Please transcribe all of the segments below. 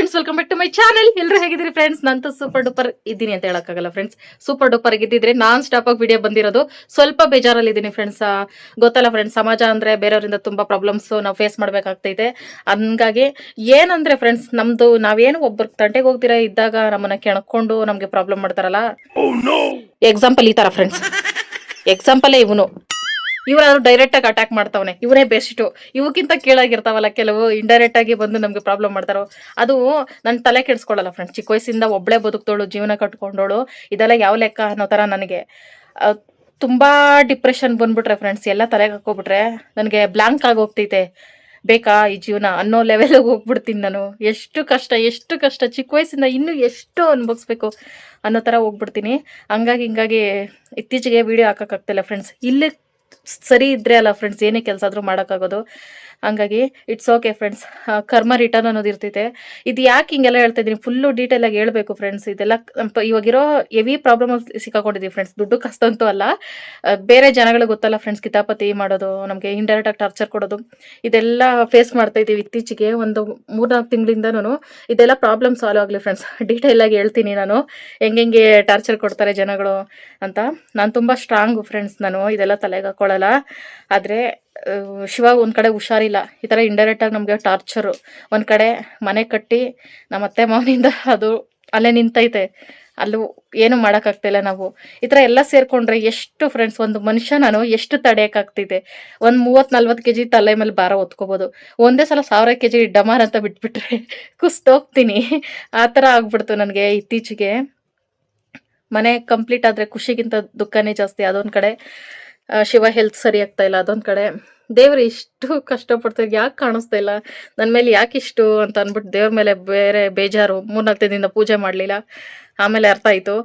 Friends, welcome back to my channel. ಎಲ್ಲರೂ ಹೇಗಿದ್ದೀರಿ friends? ನಂತೂ ಸೂಪರ್ ಡೂಪರ್ ಇದ್ದೀನಿ ಅಂತ ಹೇಳಕ್ಕಾಗಲ್ಲ ಫ್ರೆಂಡ್ಸ್. ಸೂಪರ್ ಡೂಪರ್ ಆಗಿದ್ದಿದ್ರೆ ನಾನ್ ಸ್ಟಾಪ್ ಆಗಿ ವಿಡಿಯೋ ಬಂದಿರೋದು. ಸ್ವಲ್ಪ ಬೇಜಾರಲ್ಲಿ ಇದ್ದೀನಿ ಫ್ರೆಂಡ್ಸ್. ಗೊತ್ತಲ್ಲ ಫ್ರೆಂಡ್ಸ್, ಸಮಾಜ ಅಂದ್ರೆ ಬೇರೆಯವರಿಂದ ತುಂಬಾ ಪ್ರಾಬ್ಲಮ್ಸ್ ನಾವು ಫೇಸ್ ಮಾಡ್ಬೇಕಾಗ್ತೈತೆ. ಹಂಗಾಗಿ ಏನಂದ್ರೆ ಫ್ರೆಂಡ್ಸ್, ನಮ್ದು ನಾವೇನು ಒಬ್ಬರು ತಂಟೆಗೆ ಹೋಗ್ದಿರ ಇದ್ದಾಗ ನಮ್ಮನ್ನ ಕೆಣಕೊಂಡು ನಮ್ಗೆ ಪ್ರಾಬ್ಲಮ್ ಮಾಡ್ತಾರಲ್ಲ. ಎಕ್ಸಾಂಪಲ್ ಈ ತರ ಫ್ರೆಂಡ್ಸ್, ಎಕ್ಸಾಂಪಲೇ ಇವನು. ಇವರಾದ್ರು ಡೈರೆಕ್ಟ್ ಆಗಿ ಅಟ್ಯಾಕ್ ಮಾಡ್ತಾವನೆ, ಇವನೇ ಬೆಸ್ಟ್. ಇವಕ್ಕಿಂತ ಕೀಳಾಗಿರ್ತಾವಲ್ಲ ಕೆಲವು, ಇಂಡೈರೆಕ್ಟ್ ಆಗಿ ಬಂದು ನಮ್ಗೆ ಪ್ರಾಬ್ಲಮ್ ಮಾಡ್ತಾರೋ. ಅದು ನನ್ನ ತಲೆ ಕೆಡ್ಸ್ಕೊಳ್ಳಲ್ಲ ಫ್ರೆಂಡ್ಸ್. ಚಿಕ್ಕ ವಯಸ್ಸಿಂದ ಒಬ್ಳೆ ಬದುಕ್ತೋಳು, ಜೀವನ ಕಟ್ಕೊಂಡೋಳು, ಇದೆಲ್ಲ ಯಾವ ಲೆಕ್ಕ ಅನ್ನೋ ತರ ನನಗೆ ತುಂಬಾ ಡಿಪ್ರೆಷನ್ ಬಂದ್ಬಿಟ್ರೆ ಫ್ರೆಂಡ್ಸ್, ಎಲ್ಲ ತಲೆಗೆ ಹಾಕೋಬಿಟ್ರೆ ನನಗೆ ಬ್ಲಾಂಕ್ ಆಗಿ ಹೋಗ್ತೈತೆ. ಬೇಕಾ ಈ ಜೀವನ ಅನ್ನೋ ಲೆವೆಲ್ಗೆ ಹೋಗ್ಬಿಡ್ತೀನಿ ನಾನು. ಎಷ್ಟು ಕಷ್ಟ ಚಿಕ್ಕ ವಯಸ್ಸಿಂದ ಇನ್ನೂ ಎಷ್ಟು ಅನ್ಭವಿಸ್ಬೇಕು ಅನ್ನೋ ತರ ಹೋಗ್ಬಿಡ್ತೀನಿ. ಹಿಂಗಾಗಿ ಇತ್ತೀಚೆಗೆ ವಿಡಿಯೋ ಹಾಕಕ್ಕಾಗ್ತಿಲ್ಲ ಫ್ರೆಂಡ್ಸ್. ಇಲ್ಲಿ ಸರಿ ಇದ್ರೆ ಅಲ್ಲ ಫ್ರೆಂಡ್ಸ್ ಏನೇ ಕೆಲಸ ಆದ್ರೂ ಮಾಡೋಕ್ಕಾಗೋದು. ಹಂಗಾಗಿ ಇಟ್ಸ್ ಓಕೆ ಫ್ರೆಂಡ್ಸ್, ಕರ್ಮ ರಿಟರ್ನ್ ಅನ್ನೋದು ಇರ್ತೈತೆ. ಇದು ಯಾಕೆ ಹಿಂಗೆಲ್ಲ ಹೇಳ್ತಾ ಇದ್ದೀನಿ, ಫುಲ್ಲು ಡೀಟೇಲ್ ಆಗಿ ಹೇಳ್ಬೇಕು ಫ್ರೆಂಡ್ಸ್. ಇದೆಲ್ಲ ಇವಾಗಿರೋ ಹೆವಿ ಪ್ರಾಬ್ಲಮ್ ಸಿಕ್ಕಾಕೊಂಡಿದ್ದೀವಿ ಫ್ರೆಂಡ್ಸ್. ದುಡ್ಡು ಕಷ್ಟಂತೂ ಅಲ್ಲ, ಬೇರೆ ಜನಗಳಿಗೆ ಗೊತ್ತಲ್ಲ ಫ್ರೆಂಡ್ಸ್, ಕಿತಾಪತಿ ಮಾಡೋದು, ನಮಗೆ ಇಂಡೈರೆಕ್ಟ್ ಆಗಿ ಟಾರ್ಚರ್ ಕೊಡೋದು, ಇದೆಲ್ಲ ಫೇಸ್ ಮಾಡ್ತಾ ಇದ್ದೀವಿ ಇತ್ತೀಚೆಗೆ. ಒಂದು 3-4 ತಿಂಗಳಿಂದನೂ ಇದೆಲ್ಲ ಪ್ರಾಬ್ಲಮ್ ಸಾಲ್ವ್ ಆಗಲಿ ಫ್ರೆಂಡ್ಸ್. ಡೀಟೇಲ್ ಆಗಿ ಹೇಳ್ತೀನಿ ನಾನು ಹೆಂಗೆ ಟಾರ್ಚರ್ ಕೊಡ್ತಾರೆ ಜನಗಳು ಅಂತ. ನಾನು ತುಂಬ ಸ್ಟ್ರಾಂಗು ಫ್ರೆಂಡ್ಸ್, ನಾನು ಇದೆಲ್ಲ ತಲೆಗೆ ಹಾಕೊಳ್ಳಲ್ಲ. ಆದರೆ ಶಿವ ಒಂದ್ ಕಡೆ ಹುಷಾರಿಲ್ಲ, ಈ ತರ ಇಂಡೈರೆಕ್ಟ್ ಆಗಿ ನಮ್ಗೆ ಟಾರ್ಚರು. ಒಂದ್ ಕಡೆ ಮನೆ ಕಟ್ಟಿ ನಮ್ಮ ಅತ್ತೆ ಮಾವನಿಂದ ಅದು ಅಲ್ಲೇ ನಿಂತೈತೆ, ಅಲ್ಲೂ ಏನು ಮಾಡೋಕ್ಕಾಗ್ತಿಲ್ಲ ನಾವು. ಈ ಥರ ಎಲ್ಲ ಸೇರ್ಕೊಂಡ್ರೆ ಎಷ್ಟು ಫ್ರೆಂಡ್ಸ್, ಒಂದು ಮನುಷ್ಯ ನಾನು ಎಷ್ಟು ತಡೆಯೋಕ್ಕಾಗ್ತೈತೆ. ಒಂದು 30-40 kg ತಲೆ ಮೇಲೆ ಭಾರ ಹೊತ್ಕೋಬೋದು. ಒಂದೇ ಸಲ 1000 kg ಡಮಾರ್ ಅಂತ ಬಿಟ್ಬಿಟ್ರೆ ಕುಸ್ತೋಗ್ತೀನಿ. ಆ ಥರ ಆಗ್ಬಿಡ್ತು ನನಗೆ ಇತ್ತೀಚೆಗೆ. ಮನೆ ಕಂಪ್ಲೀಟ್ ಆದರೆ ಖುಷಿಗಿಂತ ದುಃಖನೇ ಜಾಸ್ತಿ. ಅದೊಂದು ಕಡೆ ಶಿವ ಹೆಲ್ತ್ ಸರಿ ಆಗ್ತಾ ಇಲ್ಲ, ಅದೊಂದು ಕಡೆ ದೇವ್ರು ಇಷ್ಟು ಕಷ್ಟಪಡ್ತಾರೆ, ಯಾಕೆ ಕಾಣಿಸ್ತಾ ಇಲ್ಲ ನನ್ನ ಮೇಲೆ, ಯಾಕೆ ಇಷ್ಟು ಅಂತ ಅಂದ್ಬಿಟ್ಟು ದೇವ್ರ ಮೇಲೆ ಬೇರೆ ಬೇಜಾರು. 3-4 ದಿನದಿಂದ ಪೂಜೆ ಮಾಡಲಿಲ್ಲ. ಆಮೇಲೆ ಅರ್ಥ ಆಯಿತು,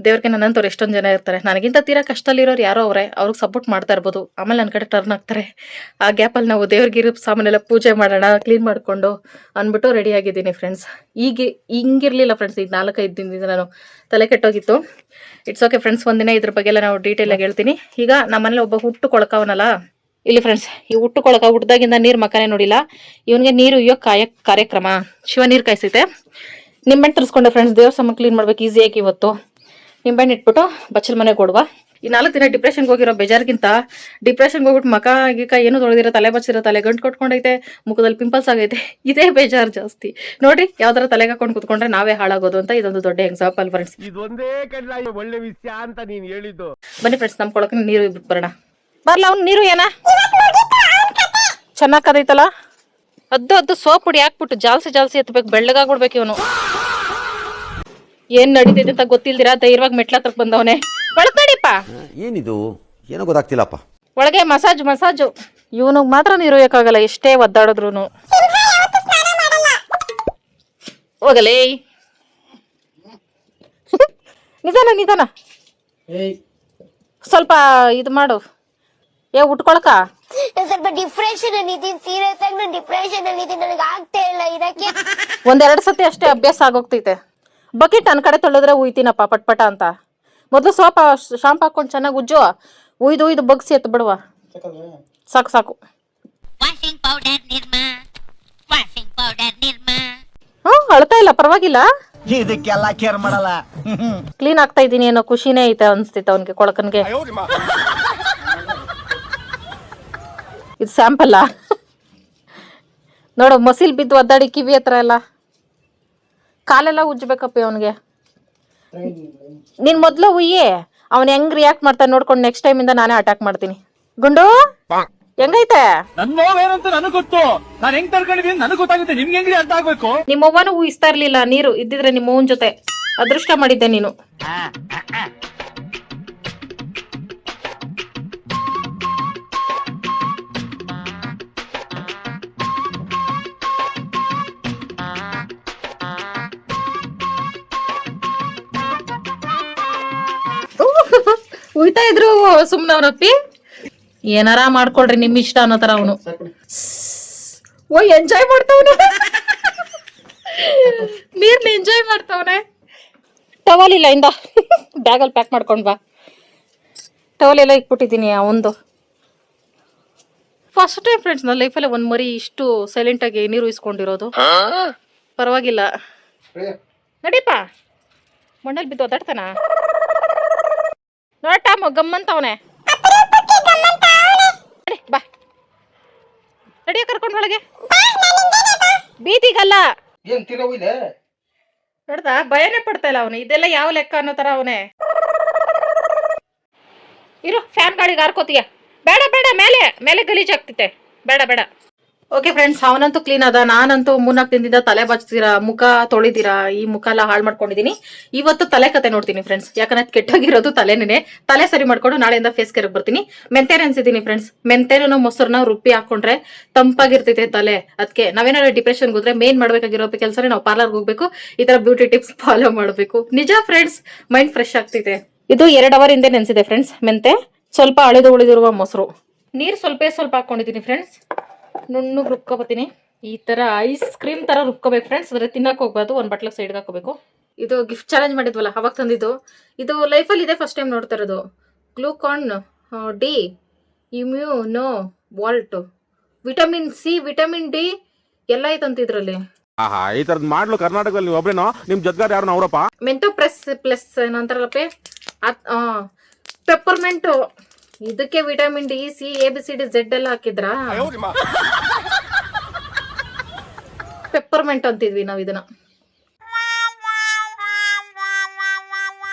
ದೇವ್ರಿಗೆ ನನ್ನಂತವ್ರು ಎಷ್ಟೊಂದು ಜನ ಇರ್ತಾರೆ, ನನಗಿಂತ ತೀರಾ ಕಷ್ಟದಲ್ಲಿರೋರು ಯಾರೋ ಅವರೇ, ಅವ್ರಿಗೆ ಸಪೋರ್ಟ್ ಮಾಡ್ತಾ ಇರ್ಬೋದು, ಆಮೇಲೆ ನನ್ನ ಕಡೆ ಟರ್ನ್ ಆಗ್ತಾರೆ. ಆ ಗ್ಯಾಪಲ್ಲಿ ನಾವು ದೇವ್ರಿಗಿರೋ ಸಾಮಾನೆಲ್ಲ ಪೂಜೆ ಮಾಡೋಣ, ಕ್ಲೀನ್ ಮಾಡಿಕೊಂಡು ಅಂದ್ಬಿಟ್ಟು ರೆಡಿ ಆಗಿದ್ದೀನಿ ಫ್ರೆಂಡ್ಸ್. ಹಿಂಗಿರಲಿಲ್ಲ ಫ್ರೆಂಡ್ಸ್, ಈಗ 4-5 ದಿನದಿಂದ ನಾನು ತಲೆ ಕೆಟ್ಟೋಗಿತ್ತು. ಇಟ್ಸ್ ಓಕೆ ಫ್ರೆಂಡ್ಸ್, ಒಂದಿನ ಇದ್ರ ಬಗ್ಗೆ ಎಲ್ಲ ನಾವು ಡೀಟೇಲ್ ಆಗಿ ಹೇಳ್ತೀನಿ. ಈಗ ನಮ್ಮನೇಲಿ ಒಬ್ಬ ಹುಟ್ಟು ಕೊಳಕವನಲ್ಲ ಇಲ್ಲಿ ಫ್ರೆಂಡ್ಸ್, ಈ ಹುಟ್ಟು ಕೊಳಕ ಹುಟ್ಟಿದಾಗಿಂದ ನೀರು ಮಕ್ಕನೇ ನೋಡಿಲ್ಲ. ಇವನಿಗೆ ನೀರು ಇಯ್ಯೋ ಕಾರ್ಯಕ್ರಮ. ಶಿವ ನೀರು ಕಾಯಿಸೈತೆ, ನಿಂಬೆಣ್ಣೆ ತರಿಸ್ಕೊಂಡೆ ಫ್ರೆಂಡ್ಸ್. ದೇವ್ರ ಸಮ ಕ್ಲೀನ್ ಮಾಡ್ಬೇಕು ಈಸಿಯಾಗಿ ಇವತ್ತು. ನಿಂಬೆಣ್ಣೆ ಇಟ್ಬಿಟ್ಟು ಬಚ್ಚಲ್ ಮನೆಗೆ ಕೊಡುವ. ಈ 4 ದಿನ ಡಿಪ್ರೆಷನ್ಗೆ ಹೋಗಿರೋ ಬೇಜಾರ್ಗಿಂತ ಡಿಪ್ರೆಷನ್ಗೆ ಹೋಗ್ಬಿಟ್ಟು ಮಕ ಗೀಕ ಏನು ತೊಳೆದಿರೋ, ತಲೆ ಬಚ್ಚಿರೋ, ತಲೆ ಗಂಟು ಕಟ್ಕೊಂಡೈತೆ, ಮುಖದಲ್ಲಿ ಪಿಂಪಲ್ಸ್ ಆಗೈತೆ, ಇದೇ ಬೇಜಾರು ಜಾಸ್ತಿ. ನೋಡಿ ಯಾವ್ದಾರ ತಲೆಗೆ ಹಾಕೊಂಡು ಕುತ್ಕೊಂಡ್ರೆ ನಾವೇ ಹಾಳಾಗೋದು ಅಂತ ಇದೊಂದು ದೊಡ್ಡ ಎಕ್ಸಾಂಪಲ್ ಫ್ರೆಂಡ್ಸ್. ಇದೊಂದೇ ಕಡ್ಲ ಒಳ್ಳೆ ವಿಷಯ ಅಂತ ನೀನ್ ಹೇಳಿದ್ದು. ಬನ್ನಿ ಫ್ರೆಂಡ್ಸ್, ನಮ್ ಕೊಳಕ ನೀರು ಬಿಟ್ಟು ಬರೋಣ. ಬರ್ಲ ಅವ್ನು ನೀರು ಏನ ಚೆನ್ನಾಗ್ ಕದೈತಲ್ಲ. ಅದ್ದು ಸೋಪ್ ಪುಡಿ ಹಾಕ್ಬಿಟ್ಟು ಜಾಲ್ಸಿ ಎತ್ತಬೇಕು, ಬೆಳ್ಳಗಾಗ್ಬಿಡ್ಬೇಕು ಇವನು. ಏನ್ ನಡೀತೈತೆ ಅಂತ ಗೊತ್ತಿಲ್ದಿರಾ ಧೈರ್ಯವಾಗಿ ಮೆಟ್ಲತ್ರಕ್ ಬಂದವನೇ. ಒಳಗ್ ನಡಿಪ್ಪ. ಏನಿದು ಏನೋ ಗೊತ್ತಾಗ್ತಿಲ್ಲಪ್ಪ. ಒಳಗೆ ಮಸಾಜು. ಇವನು ಮಾತ್ರ ನೀರು ಯಾಕಾಗಲ್ಲ, ಎಷ್ಟೇ ಒದ್ದಾಡಿದ್ರು. ಹೋಗಲೇ ನಿಧಾನ ಸ್ವಲ್ಪ ಇದು ಮಾಡು. ಉಟ್ಕೊಳಕ ಸ್ವಲ್ಪ ಡಿಪ್ರೆಷನ್ ಅಲ್ಲಿ ಇದೀನಿ, ಸೀರಿಯಸ್ ಆಗಿ ನಾನು ಡಿಪ್ರೆಷನ್ ಅಲ್ಲಿ ಇದೀನಿ, ನನಗೆ ಆಗ್ತಾ ಇಲ್ಲ ಇದಕ್ಕೆ. 1-2 ಸತಿ ಅಷ್ಟೇ ಅಭ್ಯಾಸ ಆಗೋಗ್ತೈತೆ. ಬಕೆಟ್ ನನ್ನ ಕಡೆ ತೊಳೆದ್ರೆ ಉಯ್ತೀನಪ್ಪ ಪಟ್ಪಟ ಅಂತ. ಮೊದಲು ಸೋಪ ಶಾಂಪು ಹಾಕೊಂಡು ಚೆನ್ನಾಗಿ ಉಜ್ಜು, ಉಯ್ದು ಬಗ್ಸಿ ಎತ್ತು ಬಿಡುವ. ಸಾಕು. ಅಳ್ತಾ ಇಲ್ಲ, ಪರವಾಗಿಲ್ಲ, ಇದಕ್ಕೆಲ್ಲ ಕೇರ್ ಮಾಡಲ್ಲ. ಕ್ಲೀನ್ ಆಗ್ತಾ ಇದ್ದೀನಿ ಅನ್ನೋ ಖುಷಿನೇ ಐತೆ ಅನ್ಸ್ತೈತೆ ಅವನ್ಗೆ, ಕೊಳಕನ್ಗೆ. ಇದು ಸ್ಯಾಂಪಲ್ಲ ನೋಡು, ಮಸಿಲ್ ಬಿದ್ದು ಒದ್ದಾಡಿ ಕಿವಿ ಹತ್ರ ಎಲ್ಲ ಕಾಲೆಲ್ಲ ಉಜ್ಜಬೇಕಪ್ಪ ಅವನಿಗೆ. ನೀನ್ ಮೊದ್ಲು ಉಯ್ಯೆ, ಅವನ್ ಹೆಂಗ್ ರಿಯಾಕ್ಟ್ ಮಾಡ್ತಾನೆ ನೋಡ್ಕೊಂಡು ನೆಕ್ಸ್ಟ್ ಟೈಮ್ ಇಂದ ನಾನೇ ಅಟ್ಯಾಕ್ ಮಾಡ್ತೀನಿ. ಗುಂಡು ಹೆಂಗೈತೆ? ನನ್ ನೋವೇನಂತ ನನಗ್ ಗೊತ್ತು, ನಾನ್ ಹೆಂಗ್ ತಡ್ಕೊಂಡಿದೀನಿ ನನಗ್ ಗೊತ್ತಾಗುತ್ತೆ, ನಿಮ್ಗೆ ಹೆಂಗ್ರಿ ಅರ್ಥ ಆಗ್ಬೇಕು. ನಿಮ್ಮವ್ವನು ಊಹಿಸ್ತಾ ಇರ್ಲಿಲ್ಲ ನೀರು ಇದ್ದಿದ್ರೆ ನಿಮ್ಮವ್ವನ ಜೊತೆ ಅದೃಷ್ಟ ಮಾಡಿದ್ದೆ ನೀನು. ಉಯ್ತಾ ಇದ್ರು ಸುಮ್ನೆ ಅವ್ರಪ್ಪಿ. ಏನಾರ ಮಾಡ್ಕೊಳ್ರಿ ನಿಮ್ ಇಷ್ಟ ಅನ್ನೋ ತರ ಅವನು. ಎಂಜಾಯ್ ಮಾಡ್ತಾವನೆ, ನೀರ್ನ ಎಂಜಾಯ್ ಮಾಡ್ತಾವನೆ. ಟವಲ್ ಇಲ್ಲ ಇಂದ ಬ್ಯಾಗಲ್ಲಿ ಪ್ಯಾಕ್ ಮಾಡ್ಕೊಂಡ್ ಬಾ. ಟವಲ್ ಎಲ್ಲ ಇಟ್ಬಿಟ್ಟಿದ್ದೀನಿ ಅವಂದು. ಫಸ್ಟ್ ಟೈಮ್ ಫ್ರೆಂಡ್ಸ್ ನನ್ನ ಲೈಫಲ್ಲಿ ಒಂದು ಮರಿ ಇಷ್ಟು ಸೈಲೆಂಟ್ ಆಗಿ ನೀರು ಇಸ್ಕೊಂಡಿರೋದು. ಪರವಾಗಿಲ್ಲ. ನಡೀಪ, ಮಣ್ಣಲ್ಲಿ ಬಿದ್ದು ಒದ್ದಾಡ್ತಾನ ನೋಡಟ ಗಮ್ಮಂತವನೆ. ಬಾ ನಡಿಯ ಕರ್ಕೊಂಡು ಒಳಗೆ. ಬೀದಿಗಲ್ಲ ನೋಡ್ದ, ಭಯನೇ ಪಡ್ತಾ ಇಲ್ಲ ಅವನು. ಇದೆಲ್ಲ ಯಾವ ಲೆಕ್ಕ ಅನ್ನೋ ತರ ಅವನೇ. ಇರು, ಫ್ಯಾನ್ ಗಾಳಿಗೆ ಹಾರ್ಕೋತೀಯ. ಬೇಡ ಬೇಡ, ಮೇಲೆ ಮೇಲೆ ಗಲೀಜಾಗ್ತಿತೆ, ಬೇಡ ಬೇಡ. ಓಕೆ ಫ್ರೆಂಡ್ಸ್, ಅವನಂತೂ ಕ್ಲೀನ್ ಅದ. ನಾನಂತೂ 3-4 ದಿನದಿಂದ ತಲೆ ಬಚ್ತೀರಾ, ಮುಖ ತೊಳಿದಿರಾ, ಈ ಮುಖ ಎಲ್ಲ ಹಾಳು ಮಾಡ್ಕೊಂಡಿದೀನಿ. ಇವತ್ತು ತಲೆ ಕತೆ ನೋಡ್ತೀನಿ ಫ್ರೆಂಡ್ಸ್, ಯಾಕಂದ್ರೆ ಕೆಟ್ಟೋಗಿರೋದು ತಲೆನೇ. ತಲೆ ಸರಿ ಮಾಡ್ಕೊಂಡು ನಾಳೆಯಿಂದ ಫೇಸ್ ಕೇರ್ಗೆ ಬರ್ತೀನಿ. ಮೆಂತೆ ನೆನ್ಸಿದೀನಿ ಫ್ರೆಂಡ್ಸ್. ಮೆಂತೆನೂ ಮೊಸರನ್ನ ರುಬ್ಬಿ ಹಾಕೊಂಡ್ರೆ ತಂಪಾಗಿರ್ತೈತೆ ತಲೆ. ಅದಕ್ಕೆ ನಾವೇನಾದ್ರು ಡಿಪ್ರೆಷನ್ಗೆ ಹೋದ್ರೆ ಮೇನ್ ಮಾಡ್ಬೇಕಾಗಿರೋ ಕೆಲಸನೇ ನಾವು ಪಾರ್ಲರ್ಗೆ ಹೋಗ್ಬೇಕು, ಈ ತರ ಬ್ಯೂಟಿ ಟಿಪ್ಸ್ ಫಾಲೋ ಮಾಡಬೇಕು. ನಿಜ ಫ್ರೆಂಡ್ಸ್, ಮೈಂಡ್ ಫ್ರೆಶ್ ಆಗ್ತೈತೆ. ಇದು 2 ಅವರ್ ಹಿಂದೆ ನೆನ್ಸಿದೆ ಫ್ರೆಂಡ್ಸ್ ಮೆಂತೆ. ಸ್ವಲ್ಪ ಉಳಿದಿರುವ ಮೊಸರು, ನೀರು ಸ್ವಲ್ಪ ಹಾಕೊಂಡಿದ್ದೀನಿ ಫ್ರೆಂಡ್ಸ್. ನುಣ್ಣಗೆ ರುಬ್ಕೊಬತ್ತೀನಿ. ಈ ತರ ಐಸ್ ಕ್ರೀಮ್ ತರ ರುಬ್ಕೋಬೇಕು ಫ್ರೆಂಡ್ಸ್. ಅಂದ್ರೆ ತಿನ್ನಕ್ ಹೋಗ್ಬಾರ್ದು, ಒಂದು ಬಟ್ಲಕ್ಕೆ ಸೈಡ್ಗೆ ಹಾಕೋಬೇಕು. ಇದು ಗಿಫ್ಟ್ ಚಾಲೆಂಜ್ ಮಾಡಿದ್ವಲ್ಲ ಅವಾಗ ತಂದಿದ್ದು. ಇದು ಲೈಫಲ್ಲಿ ಇದೆ, ಫಸ್ಟ್ ಟೈಮ್ ನೋಡ್ತಾ ಇರೋದು. Glucon D Immunovolt, vitamin C, vitamin D ಎಲ್ಲ ಐತಂತ ಇದ್ರಲ್ಲಿ. ಈ ತರದ್ ಮಾಡ್ಲು ಕರ್ನಾಟಕದಲ್ಲಿ ನೀವು ಒಬ್ರೇನೋ, ನಿಮ್ ಜೊತೆಗಾರ ಯಾರು ಅವರಪ್ಪ? ಮೆಂಟೋ ಪ್ಲಸ್ ಏನಂತಾರಲ್ಲಪ್ಪೆ, ಪೆಪ್ಪರ್ಮೆಂಟು. ಇದಕ್ಕೆ vitamin D, C, ABCD Z ಎಲ್ಲ ಹಾಕಿದ್ರ. ಪೆಪ್ಪರ್ಮೆಂಟ್ ಅಂತಿದ್ವಿ ನಾವು ಇದನ್ನ.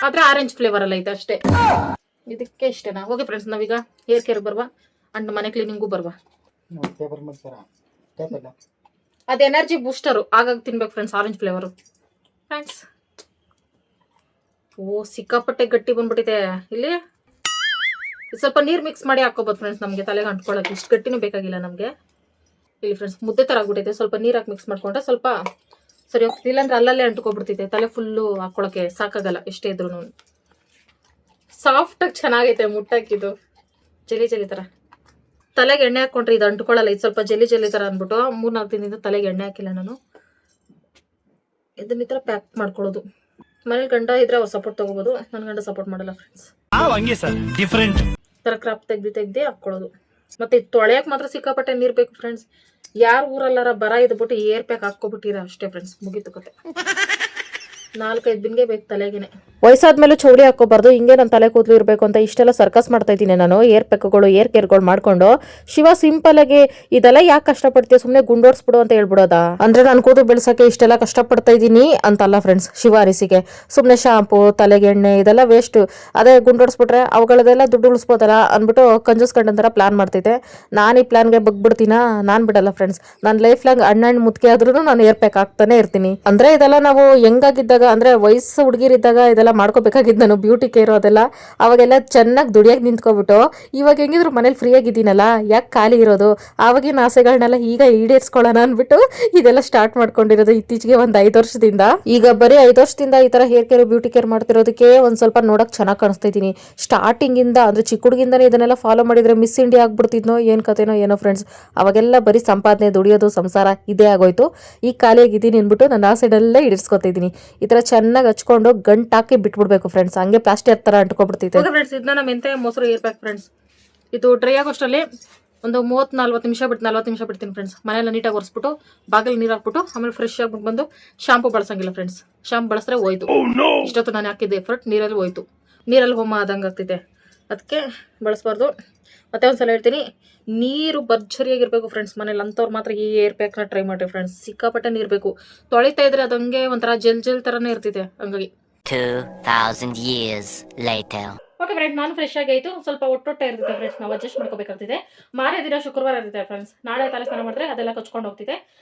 ಆದ್ರೆ ಆರೆಂಜ್ ಫ್ಲೇವರ್ ಅಲ್ಲ ಐತೆ ಅಷ್ಟೇ. ಇದಕ್ಕೆ ಇಷ್ಟೇನಾ? ಓಕೆ ಫ್ರೆಂಡ್ಸ್, ನಾವೀಗ ಹೇರ್ ಕೇರ್ ಬರ್ವಾ ಅಂಡ್ ಮನೆ ಕ್ಲೀನಿಂಗು ಬರ್ವಾ. ಅದು ಎನರ್ಜಿ ಬೂಸ್ಟರು, ಆಗಾಗ ತಿನ್ಬೇಕು ಫ್ರೆಂಡ್ಸ್, ಆರೆಂಜ್ ಫ್ಲೇವರು ಫ್ರೆಂಡ್ಸ್. ಓ ಸಿಕ್ಕಾಪಟ್ಟೆ ಗಟ್ಟಿ ಬಂದ್ಬಿಟ್ಟಿದೆ. ಇಲ್ಲಿ ಸ್ವಲ್ಪ ನೀರು ಮಿಕ್ಸ್ ಮಾಡಿ ಹಾಕೋಬೋದು ಫ್ರೆಂಡ್ಸ್, ನಮಗೆ ತಲೆಗೆ ಅಂಟ್ಕೊಳ್ಳೋಕೆ. ಇಷ್ಟು ಗಟ್ಟಿನೂ ಬೇಕಾಗಿಲ್ಲ ನಮಗೆ. ಇಲ್ಲಿ ಫ್ರೆಂಡ್ಸ್ ಮುದ್ದೆ ಥರ ಆಗ್ಬಿಟ್ಟಿದೆ. ಸ್ವಲ್ಪ ನೀರು ಹಾಕಿ ಮಿಕ್ಸ್ ಮಾಡ್ಕೊಂಡ್ರೆ ಸ್ವಲ್ಪ ಸರಿ ಹೋಗ್ತಿಲ್ಲ, ಇಲ್ಲಾಂದ್ರೆ ಅಲ್ಲಲ್ಲೇ ಅಂಟ್ಕೊಬಿಡ್ತೈತೆ. ತಲೆ ಫುಲ್ಲು ಹಾಕ್ಕೊಳ್ಳೋಕೆ ಸಾಕಾಗಲ್ಲ ಎಷ್ಟೇ ಇದ್ರು. ಸಾಫ್ಟಾಗಿ ಚೆನ್ನಾಗೈತೆ ಮುಟ್ಟಾಕಿದ್ದು, ಜಲಿ ಥರ. ತಲೆಗೆ ಎಣ್ಣೆ ಹಾಕ್ಕೊಂಡ್ರೆ ಇದು ಅಂಟ್ಕೊಳ್ಳಲ್ಲ. ಇದು ಸ್ವಲ್ಪ ಜಲಿ ಥರ ಅಂದ್ಬಿಟ್ಟು 3-4 ದಿನದಿಂದ ತಲೆಗೆ ಎಣ್ಣೆ ಹಾಕಿಲ್ಲ ನಾನು. ಇದನ್ನ ಈ ಥರ ಪ್ಯಾಕ್ ಮಾಡ್ಕೊಳ್ಳೋದು. ಮನೇಲಿ ಗಂಡ ಇದ್ರೆ ಅವ್ರು ಸಪೋರ್ಟ್ ತಗೋಬೋದು, ನನ್ನ ಗಂಡ ಸಪೋರ್ಟ್ ಮಾಡಲ್ಲ ಫ್ರೆಂಡ್ಸ್. ತರ ಕ್ರಾಪ್ ತೆಗ್ದು ಹಾಕೊಳ್ಳೋದು. ಮತ್ತೆ ತೊಳೆಯಕ್ ಮಾತ್ರ ಸಿಕ್ಕಾಪಟ್ಟೆ ನೀರ್ ಬೇಕು ಫ್ರೆಂಡ್ಸ್. ಯಾರ ಊರಲ್ಲಾರ ಬರ ಇದ್ಬಿಟ್ಟು ಏರ್ ಪ್ಯಾಕ್ ಹಾಕೋಬಿಟ್ಟಿರ ಅಷ್ಟೇ ಫ್ರೆಂಡ್ಸ್, ಮುಗೀತು ಕತೆ. 4-5 ಬಿನ್ಗೆ ಬೇಕು ತಲೆಗೆನೆ. ವಯಸ್ಸಾದ್ಮೇಲೆ ಚೌಳಿ ಹಾಕೋಬಾರ್ದು, ಹಿಂಗೆ ನನ್ನ ತಲೆ ಕೂದಲು ಇರಬೇಕು ಅಂತ ಇಷ್ಟೆಲ್ಲ ಸರ್ಕಸ್ ಮಾಡ್ತಾ ಇದ್ದೀನಿ ನಾನು. ಏರ್ ಪ್ಯಾಕ್ಗಳು, ಏರ್ ಕೇರ್ಗಳು ಮಾಡ್ಕೊಂಡು. ಶಿವ ಸಿಂಪಲ್ ಆಗಿ ಇದೆಲ್ಲ ಯಾಕೆ ಕಷ್ಟಪಡ್ತೀಯ, ಸುಮ್ಮನೆ ಗುಂಡೋಡ್ಸ್ಬಿಡು ಅಂತ ಹೇಳ್ಬಿಡೋದಾ? ಅಂದ್ರೆ ನಾನು ಕೂದಲು ಬೆಳೆಸಕ್ಕೆ ಇಷ್ಟೆಲ್ಲ ಕಷ್ಟಪಡ್ತಾ ಇದ್ದೀನಿ ಅಂತಲ್ಲ ಫ್ರೆಂಡ್ಸ್. ಶಿವ ಅರಿಸಿಗೆ ಸುಮ್ಮನೆ ಶಾಂಪು, ತಲೆಗೆ ಎಣ್ಣೆ ಇದೆಲ್ಲ ವೇಸ್ಟ್. ಅದೇ ಗುಂಡೋಡ್ಸ್ಬಿಟ್ರೆ ಅವುಗಳದೆಲ್ಲ ದುಡ್ಡು ಉಳಿಸ್ಬೋದಲ್ಲ ಅಂದ್ಬಿಟ್ಟು ಕಂಜೂಸ್ಕೊಂಡಂತರ ಪ್ಲಾನ್ ಮಾಡ್ತೈತೆ. ನಾನು ಈ ಪ್ಲಾನ್ಗೆ ಬಗ್ಬಿಡ್ತೀನ? ನಾನು ಬಿಡಲ್ಲ ಫ್ರೆಂಡ್ಸ್. ನನ್ನ ಲೈಫ್ ಲಾಂಗ್ ಅಣ್ಣಣ್ಣ ಮುದ್ಕೆ ಆದ್ರೂ ನಾನು ಏರ್ ಪ್ಯಾಕ್ ಹಾಕ್ತಾನೆ ಇರ್ತೀನಿ. ಅಂದ್ರೆ ಇದೆಲ್ಲ ನಾವು ಹೆಂಗಾಗಿದ್ದಾಗ, ಅಂದ್ರೆ ವಯಸ್ಸು ಹುಡುಗಿರಿದ್ದಾಗ ಇದೆಲ್ಲ ಮಾಡ್ಕೋಬೇಕಾಗಿದ್ದು ನಾನು. ಬ್ಯೂಟಿ ಕೇರು ಅದೆಲ್ಲ ಅವಾಗೆಲ್ಲ ಚೆನ್ನಾಗಿ ದುಡಿಯಾಗಿ ನಿಂತ್ಕೊಬಿಟ್ಟು, ಇವಾಗ ಹೆಂಗಿದ್ರು ಮನೇಲಿ ಫ್ರೀ ಆಗಿದ್ದೀನಲ್ಲ, ಯಾಕೆ ಖಾಲಿ ಇರೋದು, ಆವಾಗಿನ ಆಸೆಗಳನ್ನೆಲ್ಲ ಈಗ ಈಡೇರಿಸ್ಕೊಳ್ಳೋಣ ಅಂದ್ಬಿಟ್ಟು ಇದೆಲ್ಲ ಸ್ಟಾರ್ಟ್ ಮಾಡ್ಕೊಂಡಿರೋದು ಇತ್ತೀಚೆಗೆ 5 ವರ್ಷದಿಂದ. ಈಗ ಬರೀ 5 ವರ್ಷದಿಂದ ಈ ತರ ಹೇರ್ ಕೇರ್, ಬ್ಯೂಟಿ ಕೇರ್ ಮಾಡ್ತಿರೋದಕ್ಕೆ ಒಂದ್ ಸ್ವಲ್ಪ ನೋಡಕ್ ಚೆನ್ನಾಗಿ ಕಾಣಿಸ್ತಾ ಇದ್ದೀನಿ. ಸ್ಟಾರ್ಟಿಂಗ್ ಇಂದ ಅಂದ್ರೆ ಚಿಕ್ಕ ಹುಡುಗಿಂದಾನೇ ಇದನ್ನೆಲ್ಲ ಫಾಲೋ ಮಾಡಿದ್ರೆ ಮಿಸ್ ಇಂಡಿಯಾ ಆಗ್ಬಿಡ್ತಿದ್ನೋ ಏನ್ ಕತೆನೋ ಏನೋ ಫ್ರೆಂಡ್ಸ್. ಅವಾಗೆಲ್ಲ ಬರೀ ಸಂಪಾದನೆ, ದುಡಿಯೋದು, ಸಂಸಾರ ಇದೇ ಆಗೋಯ್ತು. ಈಗ ಖಾಲಿಯಾಗಿದ್ದೀನಿ ಅಂದ್ಬಿಟ್ಟು ನನ್ನ ಆಸೆನೆಲ್ಲ ಈಡೇರಿಸ್ಕೊತಿದ್ದೀನಿ. ಈ ತರ ಚೆನ್ನಾಗಿ ಹಚ್ಕೊಂಡು ಗಂಟಾಕಿ ಬಿಟ್ಬಿಡ್ಬೇಕು ಫ್ರೆಂಡ್ಸ್, ಹಂಗೆ ಪ್ಲಾಸ್ಟಿಕ್ ತರ ಅಂಟ್ಕೊಬಿಡ್ತೈತೆ ಫ್ರೆಂಡ್ಸ್. ಇದನ್ನ ಮೆಂತೆ ಮೊಸರು ಏರ್ ಪ್ಯಾಕ್ ಫ್ರೆಂಡ್ಸ್. ಇದು ಡ್ರೈ ಆಗೋಷ್ಟರಲ್ಲಿ ಒಂದು 30-40 ನಿಮಿಷ ಬಿಡ್ತೀನಿ ಫ್ರೆಂಡ್ಸ್. ಮನೆಯೆಲ್ಲ ನೀಟಾಗಿ ಒರೆಸ್ಬಿಟ್ಟು ಬಾಗಿಲು ನೀರು ಹಾಕ್ಬಿಟ್ಟು ಆಮೇಲೆ ಫ್ರೆಶ್ ಆಗಿ ಬಂದು ಶಾಂಪು ಬಳಸಂಗಿಲ್ಲ ಫ್ರೆಂಡ್ಸ್. ಶಾಂಪು ಬಳಸಿದ್ರೆ ಹೋಯ್ತು. ಇಷ್ಟೊತ್ತು ನಾನು ಹಾಕಿದ್ದೆ ಎಫರ್ಟ್ ನೀರಲ್ಲಿ ಹೋಯ್ತು. ನೀರಲ್ಲಿ ಹೋಮ ಆದಂಗೆ ಆಗ್ತಿದೆ, ಅದಕ್ಕೆ ಬಳಸಬಾರ್ದು. ಮತ್ತೆ ಒಂದ್ಸಲ ಹೇಳ್ತೀನಿ, ನೀರು ಭರ್ಜರಿಯಾಗಿರ್ಬೇಕು ಫ್ರೆಂಡ್ಸ್. ಮನೇಲಿ ಅಂಥವ್ರು ಮಾತ್ರ ಈ ಏರ್ ಪ್ಯಾಕ್ನ ಟ್ರೈ ಮಾಡಿರಿ ಫ್ರೆಂಡ್ಸ್. ಸಿಕ್ಕಾಪಟ್ಟೆ ನೀರು ಬೇಕು. ತೊಳಿತಾ ಇದ್ರೆ ಅದು ಹಂಗೆ ಒಂಥರ ಜೆಲ್ ಥರನೇ ಇರ್ತಿದೆ, ಹಂಗಾಗಿ. 2000 years later. ಓಕೆ ಫ್ರೆಂಡ್ಸ್, ನಾನು ಫ್ರೆಶ್ ಆಗಿ ಆಯಿತು. ಸ್ವಲ್ಪ ಒಟ್ಟೊಟ್ಟೆ ಇರ್ತಿದೆ ಫ್ರೆಂಡ್ಸ್, ನಾವು ಅಡ್ಜಸ್ಟ್ ಮಾಡ್ಕೋಬೇಕಾಗ್ತಿದೆ. ಮಾರನೇ ದಿನ ಶುಕ್ರವಾರ ಇರುತ್ತೆ ಫ್ರೆಂಡ್ಸ್. ನಾಳೆ ತಲೆ ಸ್ನಾನ ಮಾಡಿದ್ರೆ ಅದೆಲ್ಲ ಕಚ್ಕೊಂಡು ಹೋಗ್ತಿದೆ.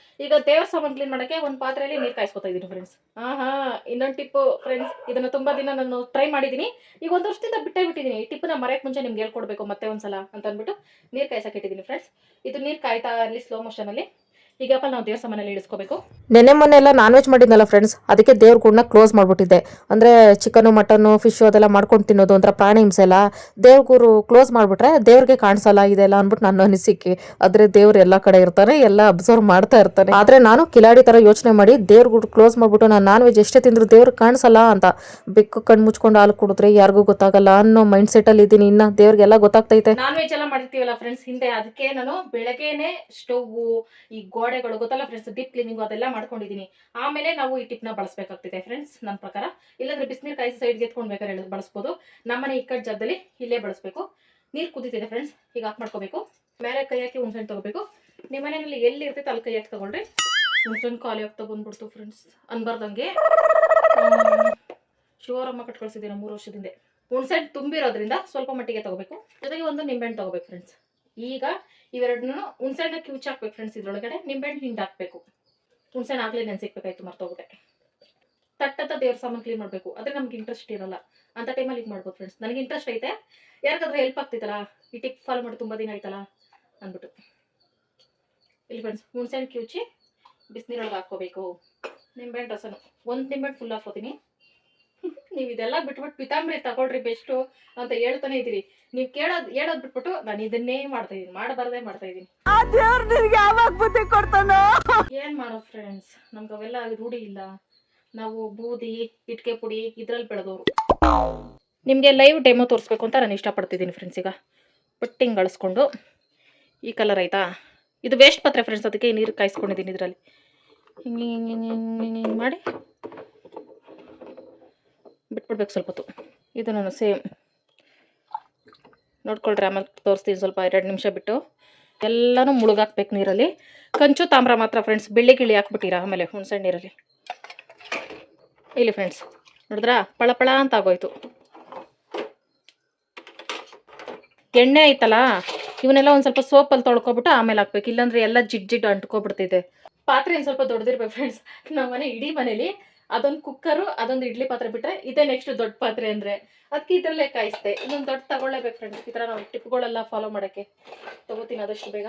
ಈಗ ದೇವ್ರ ಸಾಮಾನು ಕ್ಲೀನ್ ಮಾಡೋಕ್ಕೆ ಒಂದು ಪಾತ್ರೆಯಲ್ಲಿ ನೀರು ಕಾಯಿಸ್ಕೊತಾ ಇದ್ದೀನಿ ಫ್ರೆಂಡ್ಸ್. ಇನ್ನೊಂದು ಟಿಪ್ಪು ಫ್ರೆಂಡ್ಸ್, ಇದನ್ನು ತುಂಬ ದಿನ ನಾನು ಟ್ರೈ ಮಾಡಿದ್ದೀನಿ. ಈಗ 1 ವರ್ಷದಿಂದ ಬಿಟ್ಟಿದ್ದೀನಿ. ಈ ಟಿಪ್ಪನ್ನ ಮರೆಯೋಕ್ಕೆ ಮುಂಚೆ ನಿಮ್ಗೆ ಹೇಳ್ಕೊಡ್ಬೇಕು ಮತ್ತೆ ಒಂದ್ಸಲ ಅಂತ ಅಂದ್ಬಿಟ್ಟು ನೀರು ಕಾಯಿಸಕ್ಕೆ ಇಟ್ಟಿದ್ದೀನಿ ಫ್ರೆಂಡ್ಸ್. ಇದು ನೀರು ಕಾಯ್ತಾ ಇರಲಿ ಸ್ಲೋ ಮೋಷನಲ್ಲಿ. ಈಗ ನಾವು ದೇವ್ರ ಸಾಮಾನಲ್ಲಿ ಇಳಿಸ್ಕೋಬೇಕು. ನೆನ್ನೆ ಮೊನ್ನೆ ಎಲ್ಲ ನಾನ್ ವೆಜ್ ಮಾಡಿದ್ನಲ್ಲ ಫ್ರೆಂಡ್ಸ್, ಅದಕ್ಕೆ ದೇವ್ರ ಗುಡ್ನ ಕ್ಲೋಸ್ ಮಾಡ್ಬಿಟ್ಟಿದ್ದೆ. ಅಂದ್ರೆ ಚಿಕನ್, ಮಟನ್, ಫಿಶ್ ಅದೆಲ್ಲ ಮಾಡ್ಕೊಂಡು ತಿನ್ನೋದು ಒಂಥರ ಪ್ರಾಣಿ ಹಿಂಸೆ ಎಲ್ಲ. ದೇವ್ರ ಗುರು ಕ್ಲೋಸ್ ಮಾಡ್ಬಿಟ್ರೆ ದೇವ್ರಿಗೆ ಕಾಣಿಸಲ್ಲ ಇದೆಲ್ಲ ಅಂದ್ಬಿಟ್ಟು ನನ್ನ ಅನಿಸಿಕೆ. ಆದ್ರೆ ದೇವ್ರು ಎಲ್ಲ ಕಡೆ ಇರ್ತಾನೆ, ಎಲ್ಲ ಅಬ್ಸರ್ವ್ ಮಾಡ್ತಾ ಇರ್ತಾನೆ. ಆದ್ರೆ ನಾನು ಕಿಲಾಡಿ ತರ ಯೋಚನೆ ಮಾಡಿ ದೇವ್ರ ಗುಡ್ ಕ್ಲೋಸ್ ಮಾಡ್ಬಿಟ್ಟು ನಾನು ನಾನ್ ವೆಜ್ ಎಷ್ಟೇ ತಿಂದ್ರು ದೇವ್ರಿಗೆ ಕಾಣಿಸಲ್ಲ ಅಂತ. ಬೆಕ್ಕು ಕಣ್ ಮುಚ್ಕೊಂಡು ಹಾಲು ಕುಡಿದ್ರೆ ಯಾರಿಗೂ ಗೊತ್ತಾಗಲ್ಲ ಅನ್ನೋ ಮೈಂಡ್ ಸೆಟ್ ಅಲ್ಲಿ ಇದ್ದೀನಿ. ಇನ್ನ ದೇವ್ರಿಗೆಲ್ಲ ಗೊತ್ತಾಗ್ತೈತೆ. ನಾನ್ ವೆಜ್ ಎಲ್ಲ ಮಾಡಿರ್ತೀವಲ್ಲ ಫ್ರೆಂಡ್ಸ್ ಹಿಂದೆ, ಅದಕ್ಕೆ ನಾನು ಬೆಳಗ್ಗೆನೆ ಸ್ಟವ್, ಈ ಗೋಡೆಗಳು ಗೊತ್ತಲ್ಲ ಫ್ರೆಂಡ್ಸ್, ಡೀಪ್ ಕ್ಲೀನಿಂಗ್ ಅದೆಲ್ಲ ಮಾಡ್ಕೊಂಡಿದ್ದೀನಿ. ಆಮೇಲೆ ನಾವು ಈ ಟಿಪ್ನ ಬಳಸಬೇಕಾಗ್ತಿದೆ ಫ್ರೆಂಡ್ಸ್ ನನ್ನ ಪ್ರಕಾರ. ಇಲ್ಲಾಂದ್ರೆ ಬಿಸಿನೀರು ಕಾಯಿಸಿ ಸೈಡ್ಗೆ ಎತ್ಕೊಂಡು ಬೇಕಾದ್ರೆ ಬಳಸ್ಬೋದು. ನಮ್ಮನೆ ಇಕ್ಕಟ್ ಜಾಗದಲ್ಲಿ ಇಲ್ಲೇ ಬಳಸಬೇಕು. ನೀರು ಕುದೀತಿದೆ ಫ್ರೆಂಡ್ಸ್, ಈಗ ಆಫ್ ಮಾಡ್ಕೋಬೇಕು. ಮೇಲೆ ಕೈ ಹಾಕಿ ಹುಣ್ಸೆಹಣ್ಣು ತಗೋಬೇಕು. ನಿಮ್ಮ ಮನೆಯಲ್ಲಿ ಎಲ್ಲಿ ಇರ್ತೈತೆ ಅಲ್ಲಿ ಕೈ ಹಾಕಿ ತಗೊಳ್ರಿ. ಹುಣ್ಸೆಹಣ್ಣು ಖಾಲಿ ಆಗ್ತಾ ಬಂದ್ಬಿಡ್ತು ಫ್ರೆಂಡ್ಸ್ ಅನ್ಬಾರ್ದಂಗೆ. ಶಿವರಮ್ಮ ಕಟ್ ಕಳಿಸಿದ್ದೀನಿ 3 ವರ್ಷದಿಂದ. ಹುಣ್ಸೆಹಣ್ಣು ತುಂಬಿರೋದ್ರಿಂದ ಸ್ವಲ್ಪ ಮಟ್ಟಿಗೆ ತಗೋಬೇಕು. ಜೊತೆಗೆ ಒಂದು ನಿಂಬೆಹಣ್ಣು ತಗೋಬೇಕು ಫ್ರೆಂಡ್ಸ್. ಈಗ ಇವೆರಡನ್ನೂ ಹುಣ್ಸೆಹಣ್ಣು ಕಿವುಚಿ ಹಾಕ್ಬೇಕು ಫ್ರೆಂಡ್ಸ್. ಇದ್ರೊಳಗಡೆ ನಿಂಬೆಹಣ್ಣು ಹಿಂಗೆ ಹಾಕಬೇಕು. ಹುಣ್ಸೆಹಣ್ಣು ಆಗಲೇ ನೆನ್ಸಿಕ್ಬೇಕಾಯ್ತು, ಮರ್ತೋಗ್ಬಿಟ್ಟೆ. ತಟ್ಟತ್ತ ದೇವ್ರ ಸಾಮಾನು ಕ್ಲೀನ್ ಮಾಡಬೇಕು. ಆದರೆ ನಮ್ಗೆ ಇಂಟ್ರೆಸ್ಟ್ ಇರಲ್ಲ ಅಂತ ಟೈಮಲ್ಲಿ ಈಗ ಮಾಡ್ಬೋದು ಫ್ರೆಂಡ್ಸ್. ನನಗೆ ಇಂಟ್ರೆಸ್ಟ್ ಐತೆ, ಯಾರಿಗಾದ್ರೂ ಹೆಲ್ಪ್ ಆಗ್ತೈತಲ್ಲ, ಈ ಟಿಪ್ ಫಾಲೋ ಮಾಡಿ ತುಂಬ ದಿನ ಆಯ್ತಲ್ಲ ಅಂದ್ಬಿಟ್ಟು. ಇಲ್ಲಿ ಫ್ರೆಂಡ್ಸ್ ಹುಣ್ಸೆಹಣ್ಣು ಕಿವುಚಿ ಬಿಸಿನೀರೊಳಗೆ ಹಾಕ್ಕೋಬೇಕು. ನಿಂಬೆಹಣ್ಣು ರಸನು 1 ನಿಂಬೆಹಣ್ಣು ಫುಲ್ ಹಾಕೋತೀನಿ. ನೀವು ಇದೆಲ್ಲ ಬಿಟ್ಬಿಟ್ಟು ಪಿತಾಂಬರಿ ತಗೊಳ್ರಿ ಬೆಸ್ಟು ಅಂತ ಹೇಳ್ತಾನೆ ಇದ್ದೀರಿ. ನೀವು ಹೇಳೋದು ಬಿಟ್ಬಿಟ್ಟು ನಾನು ಇದನ್ನೇ ಮಾಡ್ತಾ ಇದ್ದೀನಿ, ಮಾಡಬಾರ್ದೇ ಮಾಡ್ತಾ ಇದ್ದೀನಿ. ಏನ್ ಮಾಡೋ ಫ್ರೆಂಡ್ಸ್, ನಮ್ಗೆ ಅವೆಲ್ಲ ರೂಢಿ ಇಲ್ಲ. ನಾವು ಬೂದಿ ಇಟ್ಕೆ ಪುಡಿ ಇದ್ರಲ್ಲಿ ಬೆಳೆದವರು. ನಿಮಗೆ ಲೈವ್ ಡೆಮೋ ತೋರಿಸ್ಬೇಕು ಅಂತ ನಾನು ಇಷ್ಟಪಡ್ತಿದ್ದೀನಿ ಫ್ರೆಂಡ್ಸ್. ಈಗ ಪಟ್ಟಿಂಗ್ ಅಳಿಸ್ಕೊಂಡು ಈ ಕಲರ್ ಆಯ್ತಾ, ಇದು ವೇಸ್ಟ್ ಪಾತ್ರೆ ಫ್ರೆಂಡ್ಸ್, ಅದಕ್ಕೆ ನೀರು ಕಾಯಿಸ್ಕೊಂಡಿದ್ದೀನಿ. ಇದರಲ್ಲಿ ಹಿಂಗೆ ಮಾಡಿ ಬಿಟ್ಬಿಡ್ಬೇಕು ಸ್ವಲ್ಪ ಹೊತ್ತು. ಇದು ನಾನು ಸೇಮ್ ನೋಡ್ಕೊಳ್ರಿ, ಆಮೇಲೆ ತೋರಿಸ್ತೀನಿ. ಸ್ವಲ್ಪ 2 ನಿಮಿಷ ಬಿಟ್ಟು ಎಲ್ಲನೂ ಮುಳುಗಾಕ್ಬೇಕು ನೀರಲ್ಲಿ. ಕಂಚು ತಾಮ್ರ ಮಾತ್ರ ಫ್ರೆಂಡ್ಸ್, ಬೆಳ್ಳಿ ಗಿಳಿ ಹಾಕ್ಬಿಟ್ಟಿರಾ ಆಮೇಲೆ ಹುಣ್ಸೆಹಣ್ಣು ನೀರಲ್ಲಿ. ಇಲ್ಲಿ ಫ್ರೆಂಡ್ಸ್ ನೋಡಿದ್ರಾ ಪಳ ಅಂತ ಆಗೋಯ್ತು. ಎಣ್ಣೆ ಐತಲ್ಲ, ಇವನ್ನೆಲ್ಲ ಒಂದು ಸ್ವಲ್ಪ ಸೋಪಲ್ಲಿ ತೊಳ್ಕೊಬಿಟ್ಟು ಆಮೇಲೆ ಹಾಕ್ಬೇಕು. ಇಲ್ಲಾಂದ್ರೆ ಎಲ್ಲ ಜಿಡ್ ಅಂಟ್ಕೊಬಿಡ್ತಿದೆ. ಪಾತ್ರೆ ಒಂದು ಸ್ವಲ್ಪ ದೊಡ್ಡದಿರ್ಬೇಕು ಫ್ರೆಂಡ್ಸ್. ನಮ್ಮ ಮನೆ ಇಡೀ ಮನೇಲಿ ಅದೊಂದು ಕುಕ್ಕರು, ಅದೊಂದು ಇಡ್ಲಿ ಪಾತ್ರೆ ಬಿಟ್ಟರೆ ಇದೇ ನೆಕ್ಸ್ಟ್ ದೊಡ್ಡ ಪಾತ್ರೆ ಅಂದರೆ. ಅದಕ್ಕೆ ಇದರಲ್ಲೇ ಕಾಯಿಸ್ತೆ. ಇನ್ನೊಂದು ದೊಡ್ಡ ತಗೊಳ್ಳೇಬೇಕು ಫ್ರೆಂಡ್ಸ್. ಈ ಥರ ನಾವು ಟಿಪ್ಗಳೆಲ್ಲ ಫಾಲೋ ಮಾಡೋಕ್ಕೆ ತೊಗೋತೀನಿ ಆದಷ್ಟು ಬೇಗ.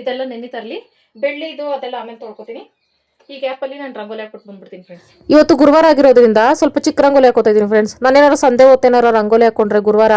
ಇದೆಲ್ಲ ನೆನೆ ತರಲಿ. ಬೆಳ್ಳಿದು ಅದೆಲ್ಲ ಆಮೇಲೆ ತೊಳ್ಕೊತೀನಿ. ಈ ಗ್ಯಾಪಲ್ಲಿ ನಾನು ರಂಗೋಲಿ ಹಾಕ್ಬಿಟ್ಟು ಬಂದ್ಬಿಡ್ತೀನಿ ಫ್ರೆಂಡ್ಸ್. ಇವತ್ತು ಗುರುವಾರ ಆಗಿರೋದ್ರಿಂದ ಸ್ವಲ್ಪ ಚಿಕ್ಕ ರಂಗೋಲಿ ಹಾಕೋತಾ ಇದ್ದೀನಿ ಫ್ರೆಂಡ್ಸ್. ನಾನೇನಾದ್ರು ಸಂಡೆ ಹೊತ್ತೇನಾರು ರಂಗೋಲಿ ಹಾಕೊಂಡ್ರೆ ಗುರುವಾರ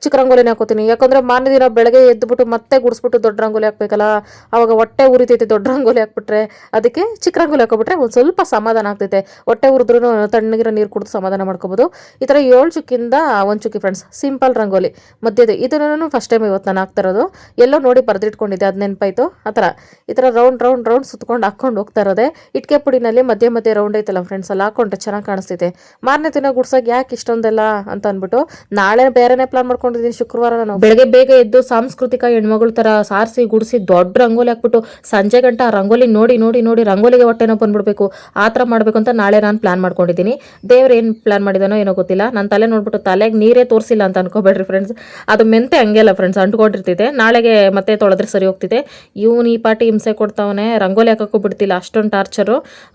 ಚಿಕ್ಕ ರಂಗೋಲಿನೇ ಹಾಕೋತೀನಿ. ಯಾಕಂದ್ರೆ ಮಾರನೇ ದಿನ ಬೆಳಗ್ಗೆ ಎದ್ದುಬಿಟ್ಟು ಮತ್ತೆ ಗುಡಿಸ್ಬಿಟ್ಟು ದೊಡ್ಡ ರಂಗೋಲಿ ಹಾಕ್ಬೇಕಲ್ಲ, ಅವಾಗ ಹೊಟ್ಟೆ ಉರಿತೈತೆ ದೊಡ್ಡ ರಂಗೋಲಿ ಹಾಕ್ಬಿಟ್ರೆ. ಅದಕ್ಕೆ ಚಿಕ್ಕ ರಂಗೋಲಿ ಹಾಕೋಬಿಟ್ರೆ ಒಂದು ಸ್ವಲ್ಪ ಸಮಾಧಾನ ಆಗ್ತೈತೆ. ಹೊಟ್ಟೆ ಉರಿದ್ರೂ ತಣ್ಣಗಿರೋ ನೀರು ಕುಡಿದು ಸಮಾಧಾನ ಮಾಡ್ಕೋಬೋದು. ಈ ಥರ 7 ಚುಕ್ಕಿಂದ 1 ಚುಕ್ಕಿ ಫ್ರೆಂಡ್ಸ್, ಸಿಂಪಲ್ ರಂಗೋಲಿ ಮಧ್ಯದ. ಇದನ್ನು ಫಸ್ಟ್ ಟೈಮ್ ಇವತ್ತು ನಾನು ಹಾಕ್ತಾ ಇರೋದು. ಎಲ್ಲೋ ನೋಡಿ ಬರೆದಿಟ್ಕೊಂಡಿದ್ದೆ, ಅದು ನೆನಪಾಯ್ತು. ಆ ಥರ ಈ ಥರ ರೌಂಡ್ ಸುತ್ಕೊಂಡು ಹಾಕ್ಕೊಂಡು ಹೋಗ್ತಾ ಇರೋದೆ. ಇಟ್ಕೆ ಪುಡಿನಲ್ಲಿ ಮಧ್ಯೆ ರೌಂಡ್ ಐತಲ್ಲ ಫ್ರೆಂಡ್ಸ್, ಅಲ್ಲಿ ಹಾಕೊಂಡ್ರೆ ಚೆನ್ನಾಗಿ ಕಾಣಿಸ್ತೈತೆ. ಮಾರನೇ ದಿನ ಗುಡ್ಸೋಕೆ ಯಾಕೆ ಇಷ್ಟೊಂದೆಲ್ಲ ಅಂತ ಅಂದ್ಬಿಟ್ಟು ನಾಳೆ ಬೇರೆನೇ ಪ್ಲಾನ್ ಮಾಡ್ಕೊಂಡಿದ್ದೀನಿ. ಶುಕ್ರವಾರ ನಾನು ಬೆಳಗ್ಗೆ ಬೇಗ ಎದ್ದು ಸಾಂಸ್ಕೃತಿಕ ಹೆಣ್ಮಗಳ ಥರ ಸಾರಿಸಿ ಗುಡಿಸಿ ದೊಡ್ಡ ರಂಗೋಲಿ ಹಾಕ್ಬಿಟ್ಟು ಸಂಜೆ ಗಂಟ ಆ ರಂಗೋಲಿ ನೋಡಿ ರಂಗೋಲಿಗೆ ಹೊಟ್ಟೆನೋ ಬಂದ್ಬಿಡ್ಬೇಕು. ಆ ಥರ ಮಾಡಬೇಕು ಅಂತ ನಾಳೆ ನಾನು ಪ್ಲಾನ್ ಮಾಡ್ಕೊಂಡಿದ್ದೀನಿ. ದೇವ್ರು ಏನು ಪ್ಲಾನ್ ಮಾಡಿದಾನೋ ಏನೋ ಗೊತ್ತಿಲ್ಲ. ನನ್ನ ತಲೆ ನೋಡ್ಬಿಟ್ಟು ತಲೆಗೆ ನೀರೇ ತೋರಿಸಿಲ್ಲ ಅಂತ ಅನ್ಕೋಬೇಡ್ರಿ ಫ್ರೆಂಡ್ಸ್. ಅದು ಮೆಂತೆ ಹಂಗೆಲ್ಲ ಫ್ರೆಂಡ್ಸ್, ಅಂಟ್ಕೊಂಡಿರ್ತೈತೆ. ನಾಳೆಗೆ ಮತ್ತೆ ತೊಳೆದ್ರೆ ಸರಿ ಹೋಗ್ತಿದೆ. ಇವನು ಈ ಪಾಟಿ ಹಿಂಸೆ ಕೊಡ್ತಾವನೆ, ರಂಗೋಲಿ ಹಾಕೋಕ್ಕೂ ಬಿಡ್ತಿಲ್ಲ, ಅಷ್ಟೊಂದು ಟಾರ್ಚರು.